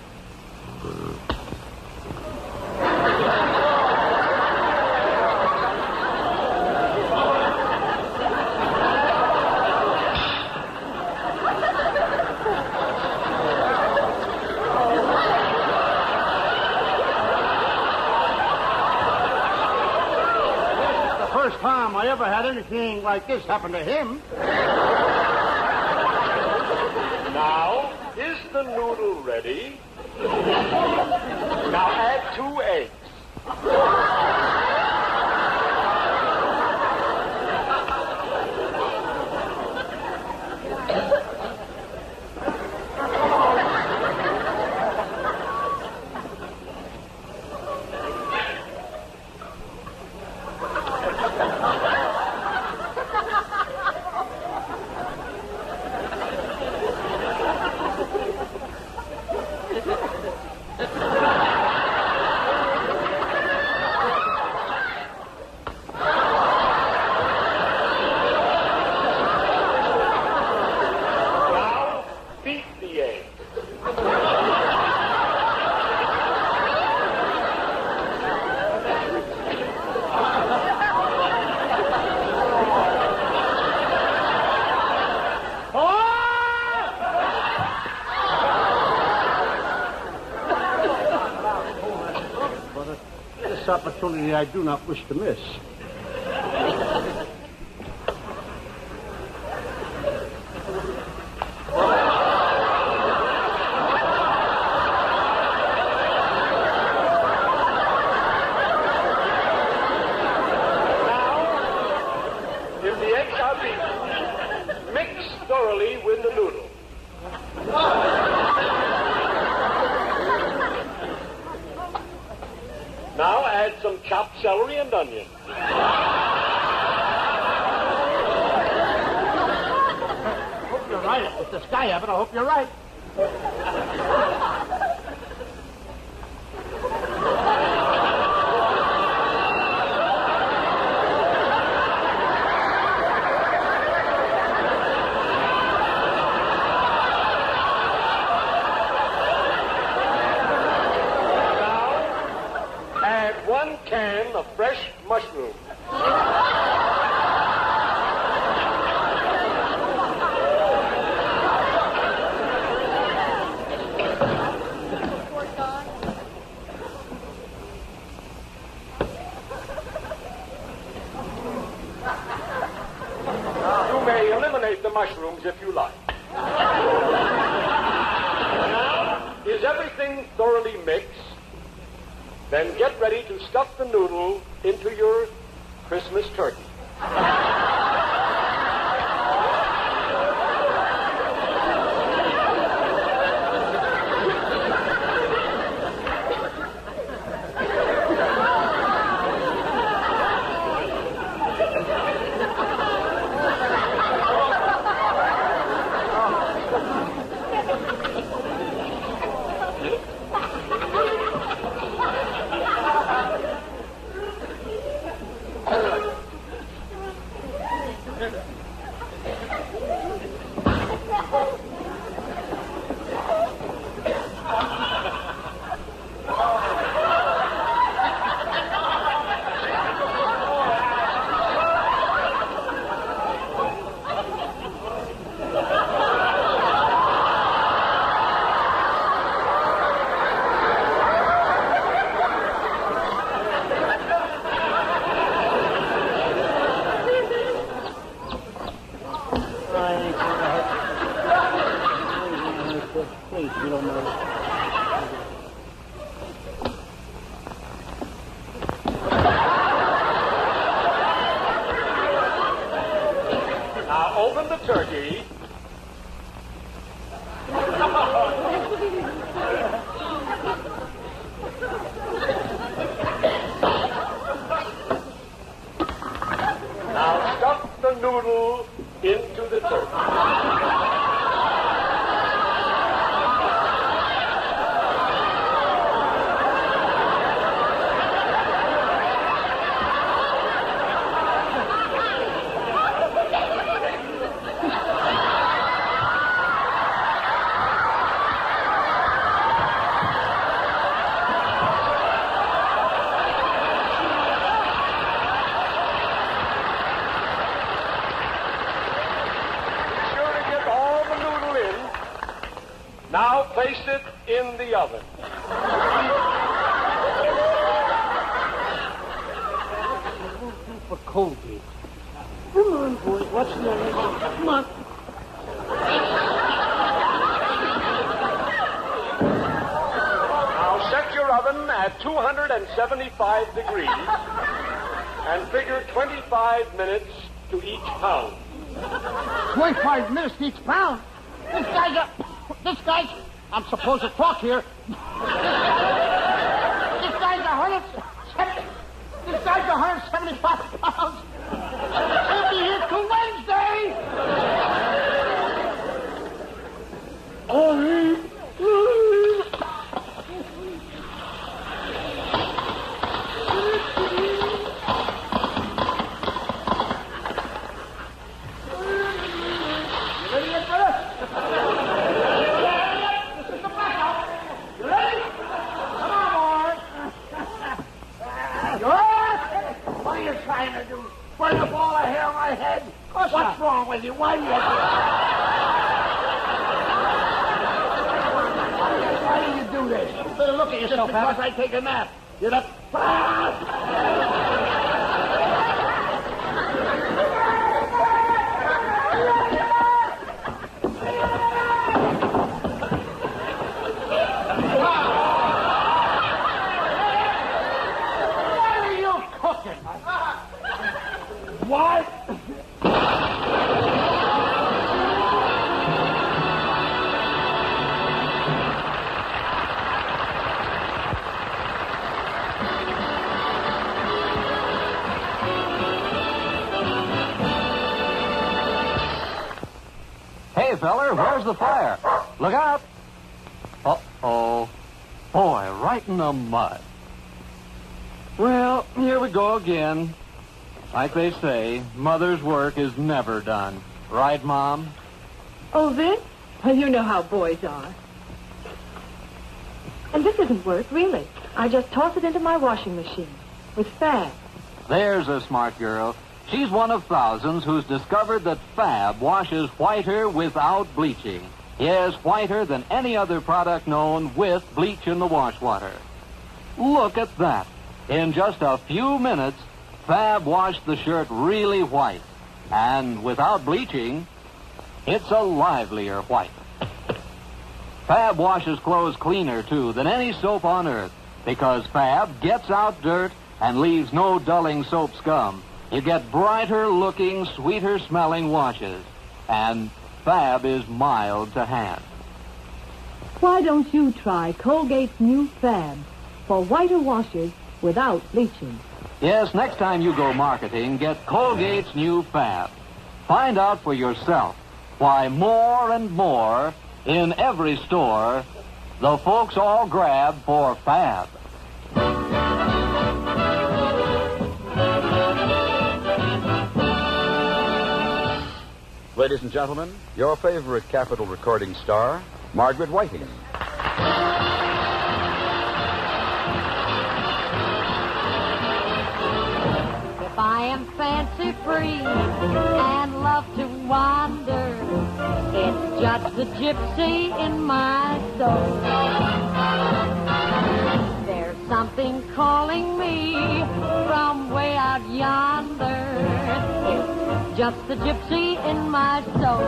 ever had anything like this happen to him. Now, is the noodle ready? Now add 2 eggs. Opportunity I do not wish to miss. If the eggs are beaten, mix thoroughly with the noodle. Now add some chopped celery and onion. Hope you're right. It's the sky, Abbott. I hope you're right. Add 1 can of fresh mushroom. You may eliminate the mushrooms if you like. Now, is everything thoroughly mixed? Then get ready to stuff the noodle into your Christmas turkey. Please, you don't know. Now open the turkey. Now stuff the noodle into the turkey. Now place it in the oven. For Colgate. Come on, boy. What's the matter? Come on. Now set your oven at 275 degrees and figure 25 minutes to each pound. 25 minutes to each pound. This guy's, I'm supposed to talk here. This guy's 175 pounds. He'll be here till Wednesday. Burn a ball of hair on my head. What's wrong with you? Why do you do this? You better look at yourself, because I take a nap. Get up. What are you cooking? What? Hey, feller, where's the fire? Look out. Uh-oh. Boy, right in the mud. Well, here we go again. Like they say, mother's work is never done. Right, Mom? Oh, this? Well, you know how boys are. And this isn't work, really. I just toss it into my washing machine with Fab. There's a smart girl. She's one of thousands who's discovered that Fab washes whiter without bleaching. Yes, whiter than any other product known with bleach in the wash water. Look at that. In just a few minutes, Fab washed the shirt really white. And without bleaching, it's a livelier white. Fab washes clothes cleaner, too, than any soap on earth, because Fab gets out dirt and leaves no dulling soap scum. You get brighter-looking, sweeter-smelling washes. And Fab is mild to hand. Why don't you try Colgate's new Fab for whiter washes without bleaching? Yes, next time you go marketing, get Colgate's new Fab. Find out for yourself why more and more, in every store, the folks all grab for Fab. Ladies and gentlemen, your favorite Capitol recording star, Margaret Whiting. If I am fancy free and love to wander, it's just the gypsy in my soul. There's something calling me from way out yonder. It's just the gypsy in my soul.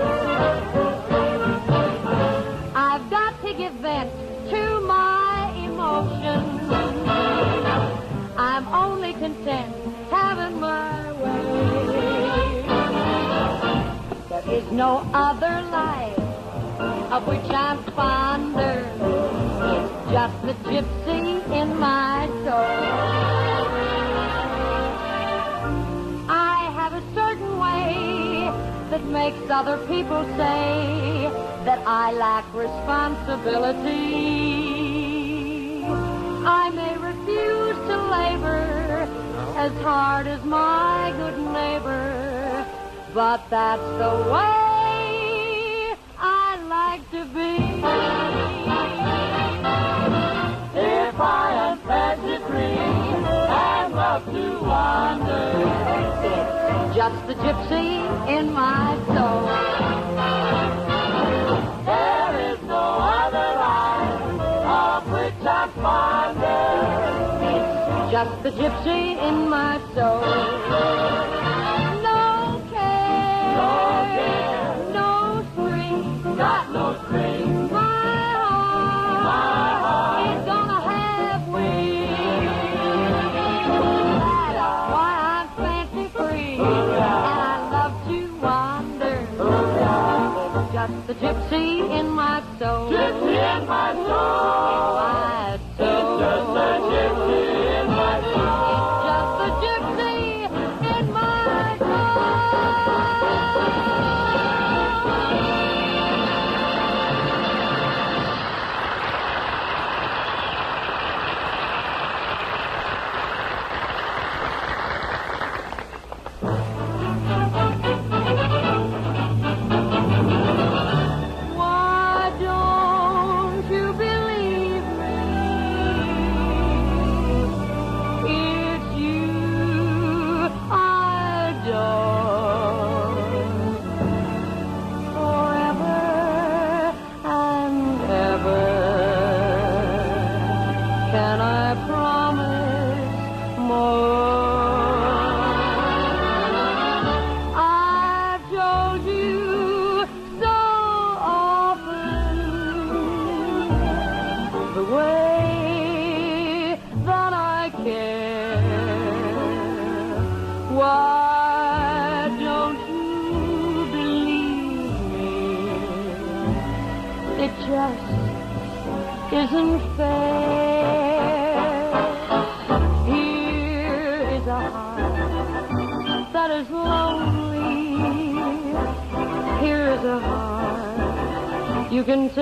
I've got to give vent to my emotions. I'm only content having my way. There is no other life of which I'm fonder. It's just the gypsy in my soul. I have a certain way that makes other people say that I lack responsibility. I may refuse to labor as hard as my good neighbor, but that's the way I like to be. If I am fancy free and love to wander, it's just the gypsy in my soul. There is no other life of which I'm fonder. It's just the gypsy in my soul. No sing. My heart is gonna have wings. That's why I'm fancy free, and I love to wander. There's just a gypsy in my soul. Gypsy in my soul. It's just a gypsy in my soul. It's just a gypsy in my soul. Why don't you believe me? It's you I adore. Forever and ever. Can I promise more? I've told you so often the way that I care. Why don't you believe me? It just isn't fair. Here is a heart that is lonely. Here is a heart you can take.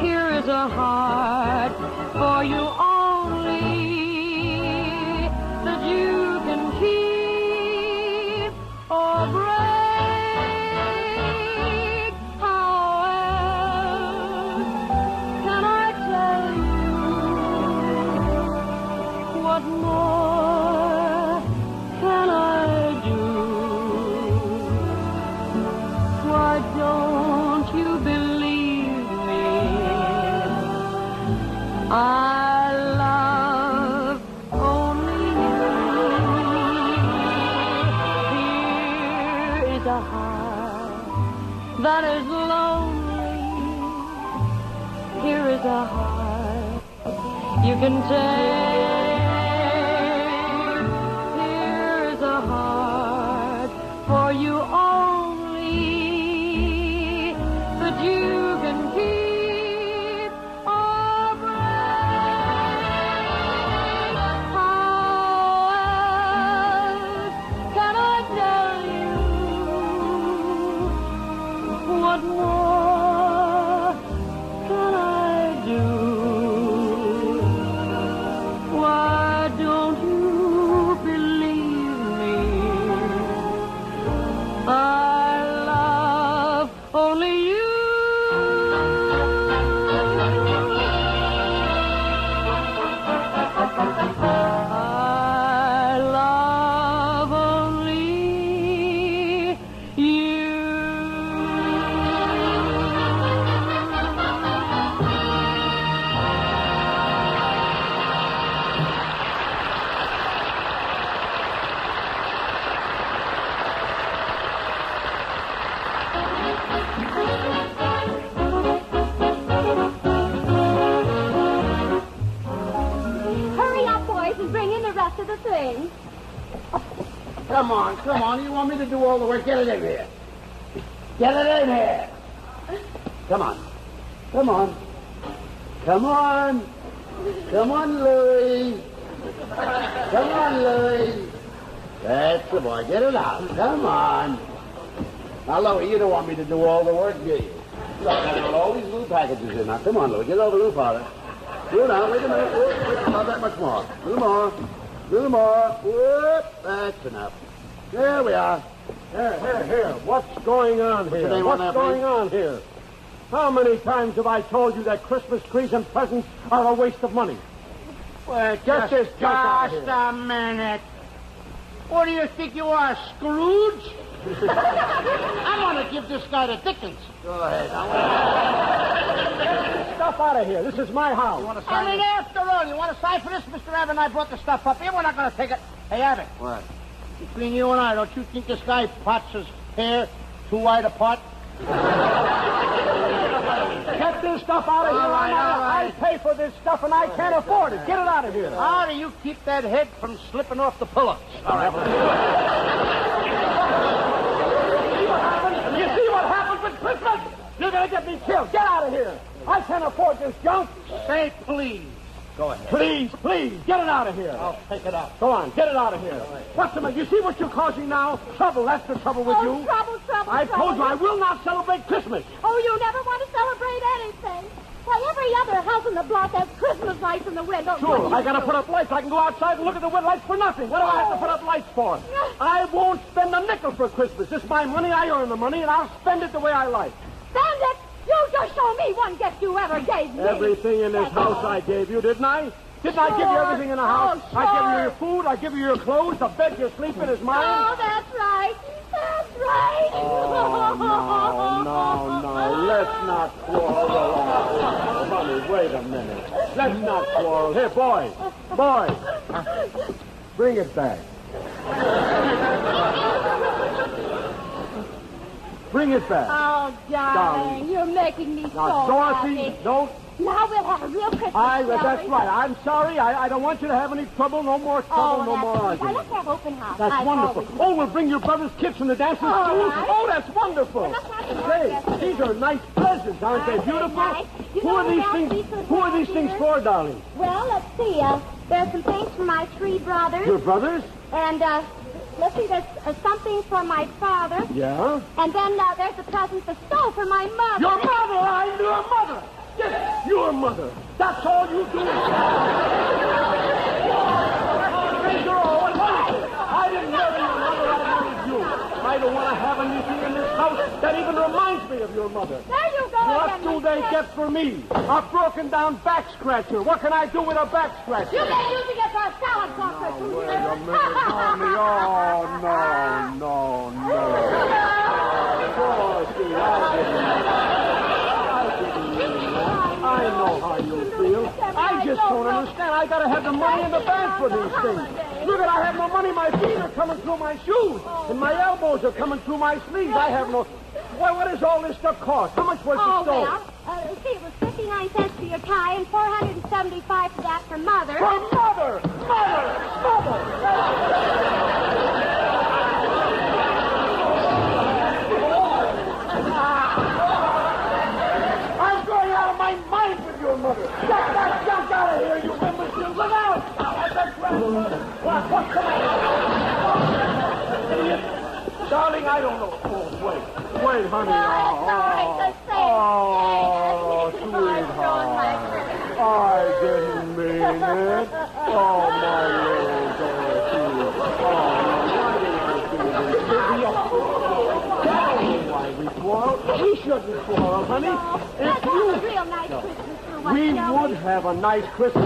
Here is a heart for you only that you can keep or break. How else can I tell you? What more can I do? Why don't you believe me? I love only you. Here is a heart that is lonely. Here is a heart you can take. Here is a heart for you only that you can keep or break. How else can I tell you? What more can I do? Why don't you believe me? I love only you. I love only you. Hurry up, boys, and bring in the rest of the things. Come on. You want me to do all the work? Get it in here. Get it in here. Come on. Come on. Come on. Come on, Louie. Come on, Louie. That's the boy. Get it out. Come on. Now, Louie, you don't want me to do all the work, do you? Look, I got all these little packages in. Now, come on, Louie. Get over to the father. Slow down. Wait a minute. Whoop, not that much more. A little more. A little more. Whoop. That's enough. There we are. Here. What's going on What's your here? name What's on that, going please? on here? How many times have I told you that Christmas trees and presents are a waste of money? Well, Get this junk out of just here. a minute. What do you think you are, Scrooge? I want to give this guy the Dickens. Go ahead. Get this stuff out of here. This is my house. You want to sign after all, you want to sign for this? Mr. Abbott and I brought the stuff up here. We're not going to take it. Hey, Abbott. What? Between you and I, don't you think this guy pots his hair too wide apart? Get this stuff out of here. All right. I pay for this stuff, and I can't afford it. Get it out of here. How do you keep that head from slipping off the pillows? All right. You see what happens with Christmas? You're going to get me killed. Get out of here. I can't afford this junk. Say please. Go ahead. Please, get it out of here. I'll take it out. Go on, get it out of here. What's the matter? You see what you're causing now? Trouble. That's the trouble with you. Trouble. I told you I will not celebrate Christmas. Oh, you never want to celebrate anything. Why, every other house in the block has Christmas lights in the window. Sure, I got to put up lights. I can go outside and look at the window lights for nothing. What do I have to put up lights for? I won't spend a nickel for Christmas. This is my money. I earn the money, and I'll spend it the way I like. Spend it? You just show me one gift you ever gave me. Everything in this house I gave you, didn't I? Didn't I give you everything in the house? Sure. I give you your food. I give you your clothes. The bed you sleep in is mine. Oh, that's right. That's right. Oh, no. Let's not quarrel. Honey, wait a minute. Let's not quarrel. Here, boy. Bring it back. Bring it back. Oh, darling, you're making me Now, so Dorothy, happy. don't. Now we'll have a real Christmas. That's right. I'm sorry. I don't want you to have any trouble. No more trouble. No more argument. Let's have open house. That's wonderful. Oh, we'll bring your brother's kids from the dancing school. Right. Oh, that's wonderful. Say, these are nice presents, aren't they? Beautiful. Right. Who are these things for, darling? Well, let's see. There's some things for my three brothers. Your brothers? And, let's see, there's something for my father. Yeah? And then there's a present bestowed for my mother. Your mother! I'm your mother! Yes, your mother. That's all you do. I didn't marry your mother, I married you. I don't want to have anything in this house that even reminds me of your mother. There you go. What do they get for me? A broken down back scratcher. What can I do with a back scratcher? You can use it for a salad saucer, too. Wait a minute, honey. Oh, no. Dorothy, I know how you feel. I just don't understand. I gotta have the money in the bank for these things. Look at, I have no money. My feet are coming through my shoes, and my elbows are coming through my sleeves. I have no. What does all this stuff cost? How much was the stove? Well, see, it was 59 cents for your tie and 475 for that for mother. For mother! I'm going out of my mind with your mother. Get that junk out of here, you imbeciles. Look out! What's the matter? Darling, I don't know. Oh, wait, honey. Sweetheart. I didn't mean it. Oh, my little Dorothy. Why we quarrel? We shouldn't quarrel, honey. Let's have a real nice Christmas for once, We shall would have a nice Christmas.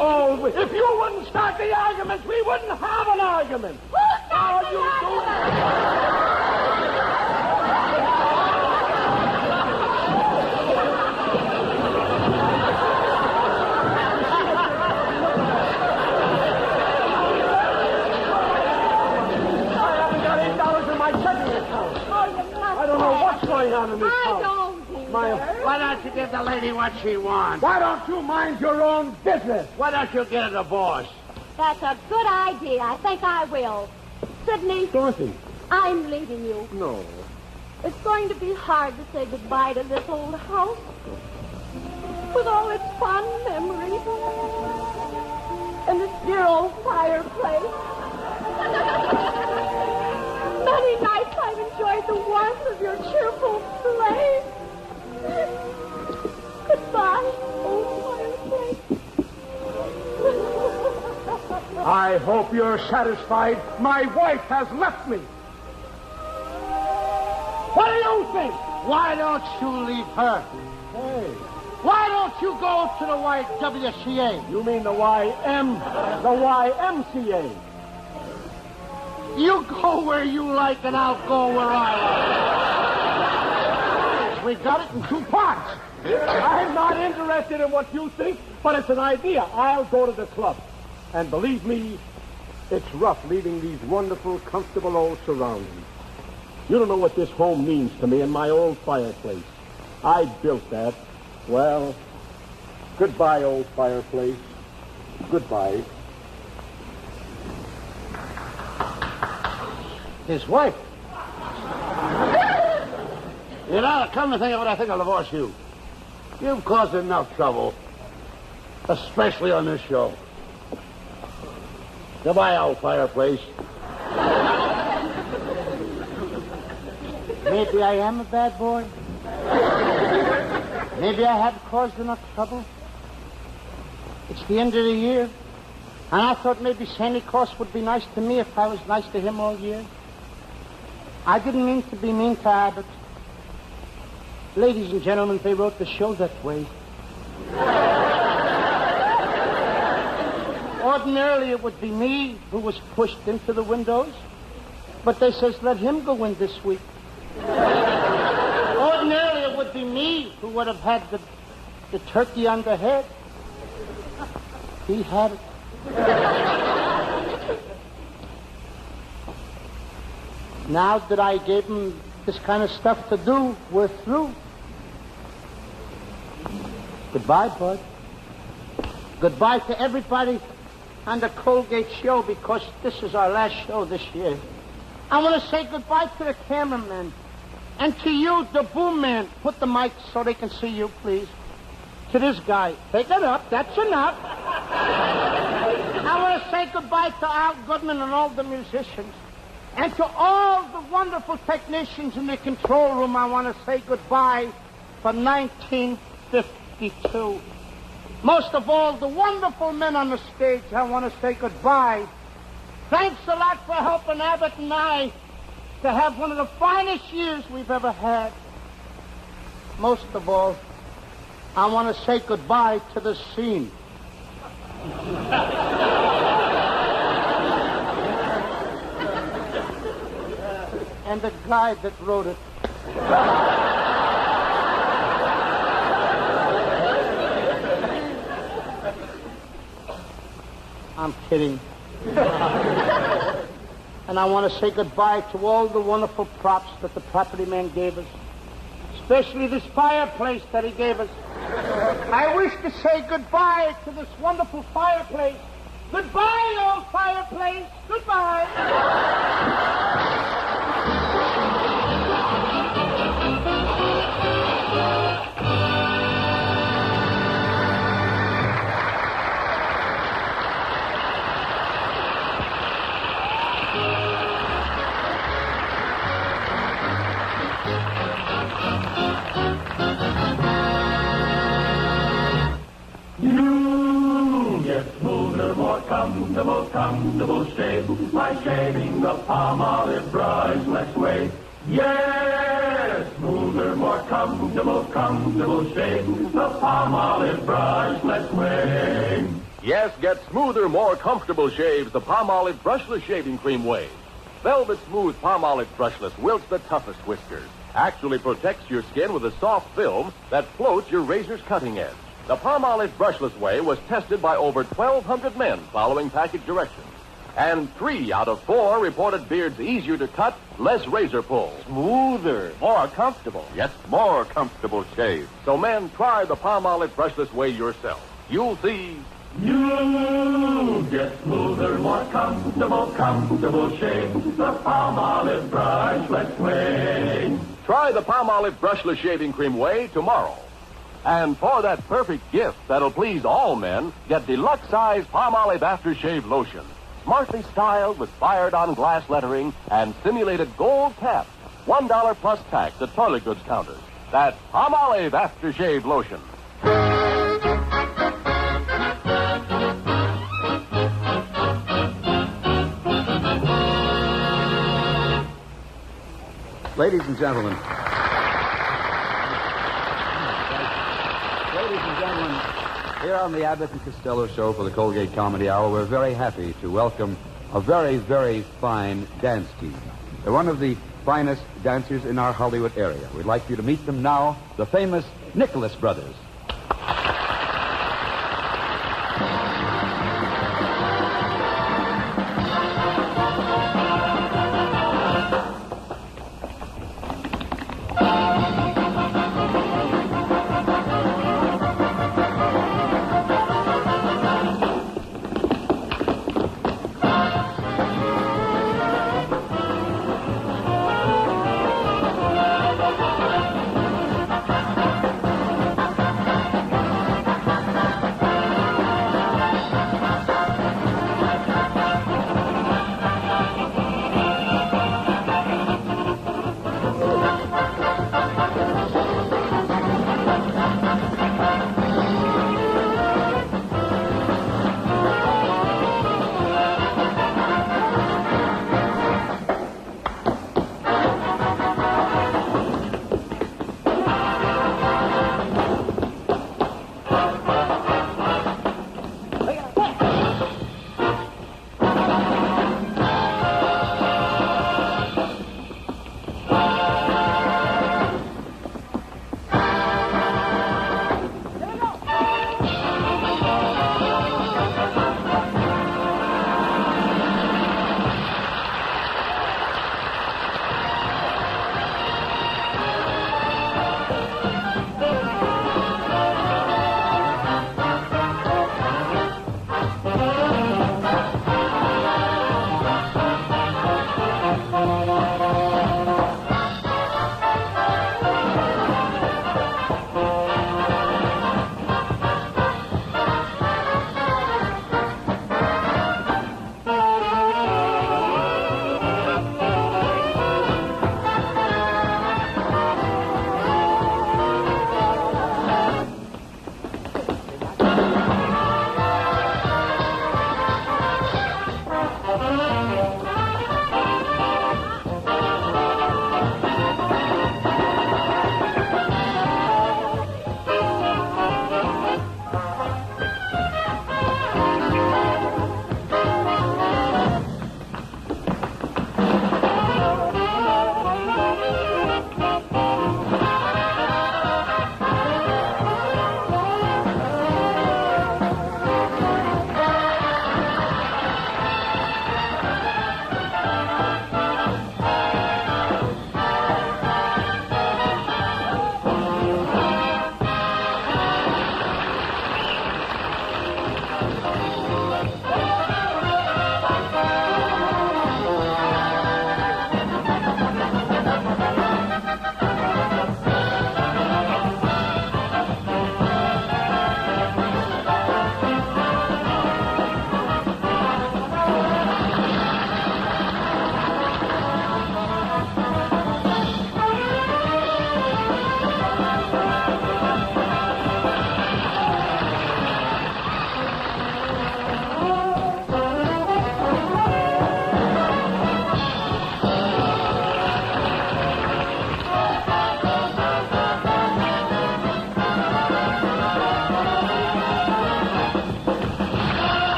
Oh, if you wouldn't start the arguments, we wouldn't have an argument. Who started the argument? I haven't got $8 in my checking account. I don't know what's going on in this house. I don't either. Why don't you give the lady what she wants? Why don't you mind your own business? Why don't you get a divorce? That's a good idea. I think I will. Sidney, Dorothy. I'm leaving you. No. It's going to be hard to say goodbye to this old house with all its fond memories and this dear old fireplace. Many nights I've enjoyed the warmth of your cheerful flame. Goodbye, old fireplace. I hope you're satisfied. My wife has left me. What do you think? Why don't you leave her? Hey. Why don't you go to the YWCA? You mean the YMCA. You go where you like and I'll go where I like. We got it in 2 parts. I'm not interested in what you think, but it's an idea. I'll go to the club. And believe me, It's rough leaving these wonderful, comfortable old surroundings. You don't know what this home means to me and my old fireplace. I built that. Well, goodbye, old fireplace. Goodbye. His wife. You know, come to think of it, I think I'll divorce you. You've caused enough trouble, especially on this show. Goodbye, old fireplace. Maybe I am a bad boy. Maybe I have caused enough trouble. It's the end of the year, and I thought maybe Santa Claus would be nice to me if I was nice to him all year. I didn't mean to be mean to Abbott. Ladies and gentlemen, they wrote the show that way. Ordinarily, it would be me who was pushed into the windows, but they says let him go in this week. Ordinarily, it would be me who would have had the turkey on the head. He had it. Now that I gave him this kind of stuff to do, we're through. Goodbye, Bud. Goodbye to everybody on the Colgate show, because this is our last show this year. I want to say goodbye to the cameraman. And to you, the boom man. Put the mic so they can see you, please. To this guy. Take it up. That's enough. I want to say goodbye to Al Goodman and all the musicians. And to all the wonderful technicians in the control room, I want to say goodbye for 1952. Most of all, the wonderful men on the stage, I want to say goodbye. Thanks a lot for helping Abbott and I to have one of the finest years we've ever had. Most of all, I want to say goodbye to the scene. And the guy that wrote it. I'm kidding. And I want to say goodbye to all the wonderful props that the property man gave us, especially this fireplace that he gave us. I wish to say goodbye to this wonderful fireplace. Goodbye, old fireplace. Goodbye. Comfortable shave by shaving the palm olive brushless way. Yes, smoother, more comfortable shave the palm olive brushless way. Yes, get smoother, more comfortable shaves the palm olive brushless shaving cream way. Velvet Smooth palm olive brushless wilts the toughest whiskers. Actually protects your skin with a soft film that floats your razor's cutting edge. The palm olive brushless way was tested by over 1,200 men following package directions. And 3 out of 4 reported beards easier to cut, less razor pull. Smoother, more comfortable. Yes, more comfortable shave. So men, try the palm olive brushless way yourself. You'll see. You get smoother, more comfortable shave the palm olive brushless way. Try the palm olive brushless shaving cream way tomorrow. And for that perfect gift that'll please all men, get deluxe size palm olive aftershave lotion. Smartly styled with fired-on glass lettering and simulated gold cap. $1 plus tax at toilet goods counters. That's palm olive aftershave lotion. Ladies and gentlemen, here on the Abbott and Costello show for the Colgate Comedy Hour, we're very happy to welcome a very, very fine dance team. They're one of the finest dancers in our Hollywood area. We'd like you to meet them now, the famous Nicholas Brothers.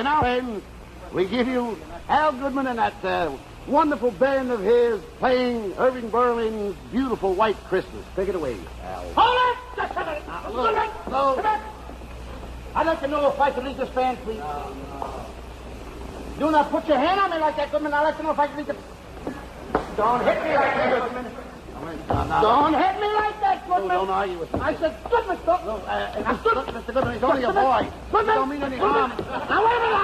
And now, then, we give you Al Goodman and that wonderful band of his playing Irving Berlin's beautiful White Christmas. Take it away, Al. Hold it! Just a minute. Come back. I'd like to know if I could lead this band, please. Do not put your hand on me like that, Goodman. I'd like to know if I could lead the... Don't hit me like that, Goodman. Don't hit me like that, Goodman. Don't argue with me. I said, Goodman, stop. Look, Mr. Goodman, he's only a boy. Goodman. He don't mean any harm. Now, wait a minute,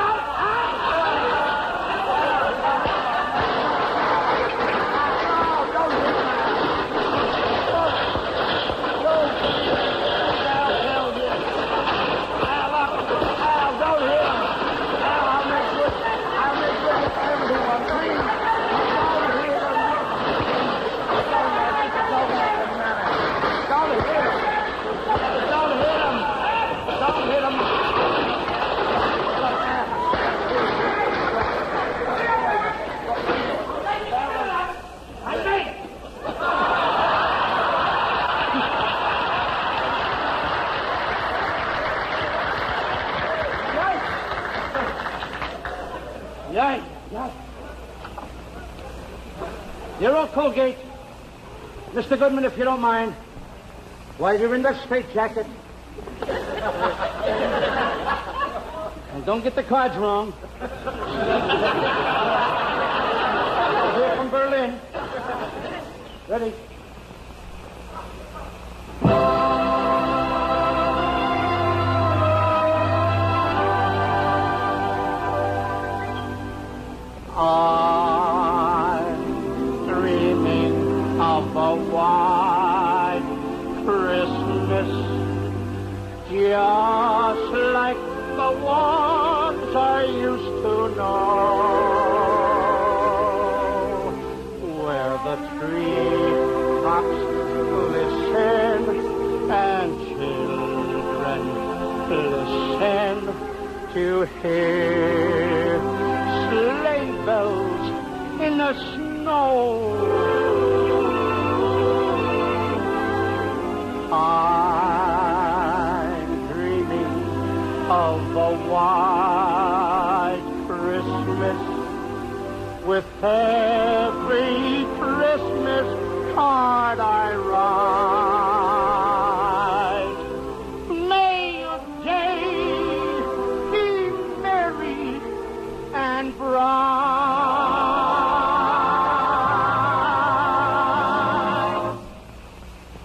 You're all Colgate. Mr. Goodman, if you don't mind, while you're in that straitjacket, and don't get the cards wrong. Here from Berlin. Ready? Just like the ones I used to know, where the treetops listen and children listen to hear sleigh bells in the snow. Of a white Christmas with every Christmas card I write. May your day be merry and bright,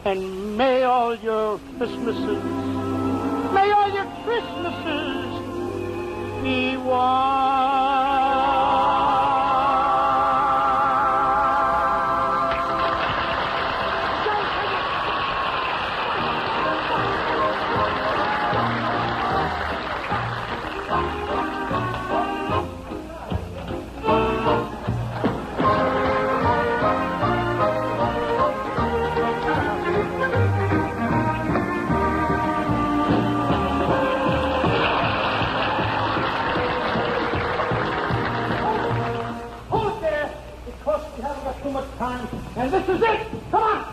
and may all your Christmases, may all your Christmases be time, and this is it. Come on.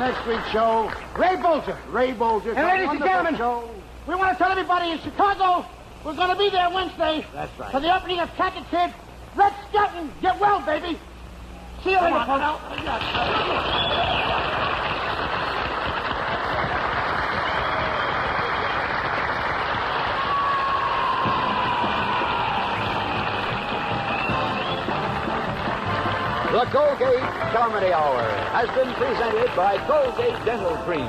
next week's show. Ray Bolger. And ladies and gentlemen, we want to tell everybody in Chicago we're going to be there Wednesday. That's right. For the opening of Cat the Kid. Red Skelton. Get well, baby. See you later, folks. The Colgate Comedy Hour has been presented by Colgate Dental Cream.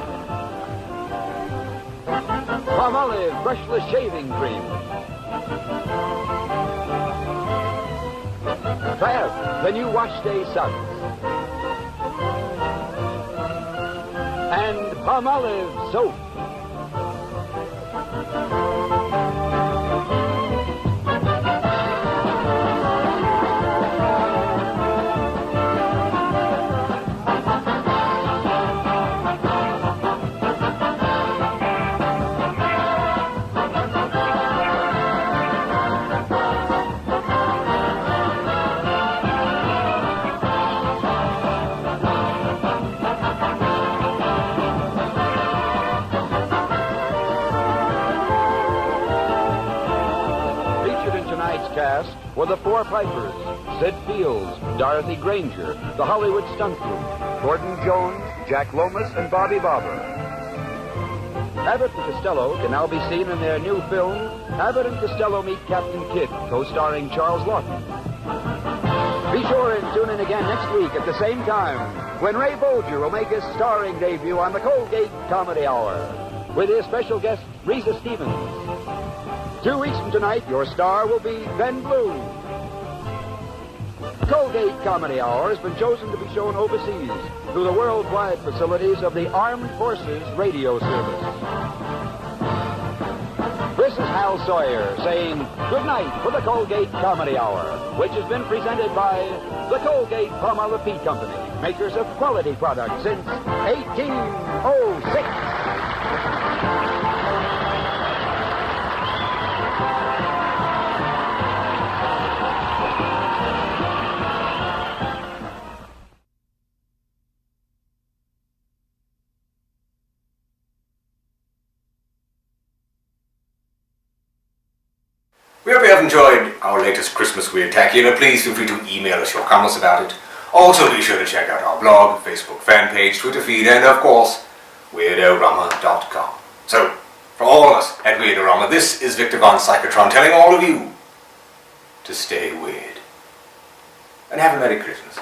Palmolive Brushless Shaving Cream. Kraft, the new wash day suds. And Palmolive Soap. Cast were the Four Pipers, Sid Fields, Dorothy Granger, the Hollywood Stunt Group, Gordon Jones, Jack Lomas, and Bobby Barber. Abbott and Costello can now be seen in their new film, Abbott and Costello Meet Captain Kidd, co-starring Charles Lawton. Be sure and tune in again next week at the same time when Ray Bolger will make his starring debut on the Colgate Comedy Hour with his special guest, Risa Stevens. 2 weeks from tonight, your star will be Ben Blue. Colgate Comedy Hour has been chosen to be shown overseas through the worldwide facilities of the Armed Forces Radio Service. This is Hal Sawyer saying good night for the Colgate Comedy Hour, which has been presented by the Colgate Palmolive Peat Company, makers of quality products since 1806. We hope you have enjoyed our latest Christmas Weird-tacular. Please feel free to email us your comments about it. Also, be sure to check out our blog, Facebook fan page, Twitter feed, and of course, Weird-O-Rama.com. So, from all of us at Weird-O-Rama, this is Victor von Psychotron telling all of you to stay weird. And have a Merry Christmas.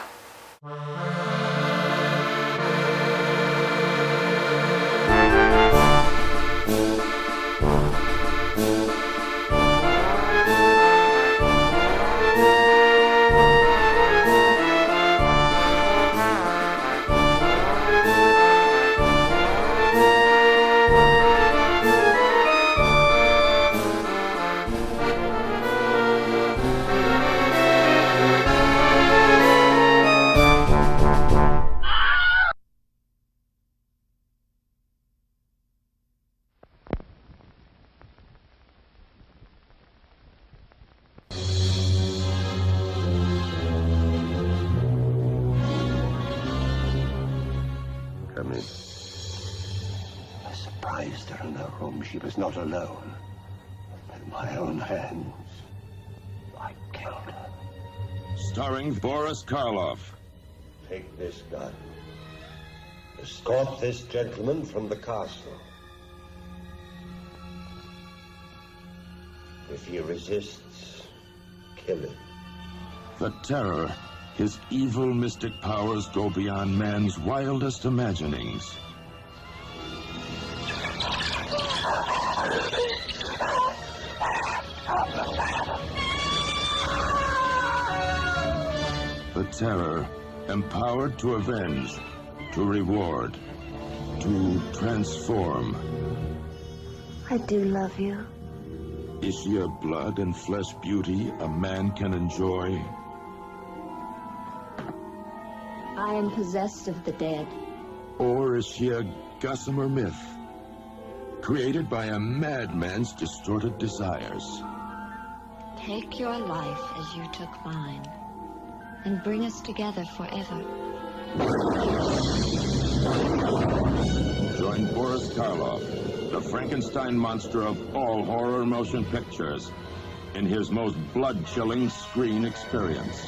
Come in. I surprised her in her room. She was not alone. With my own hands, I killed her. Starring Boris Karloff. Take this gun. Escort this gentleman from the castle. If he resists, kill him. The Terror. His evil mystic powers go beyond man's wildest imaginings. The Terror, empowered to avenge, to reward, to transform. I do love you. Is she a blood and flesh beauty a man can enjoy? I am possessed of the dead. Or is she a gossamer myth, created by a madman's distorted desires? Take your life as you took mine, and bring us together forever. Join Boris Karloff, the Frankenstein monster of all horror motion pictures, in his most blood-chilling screen experience.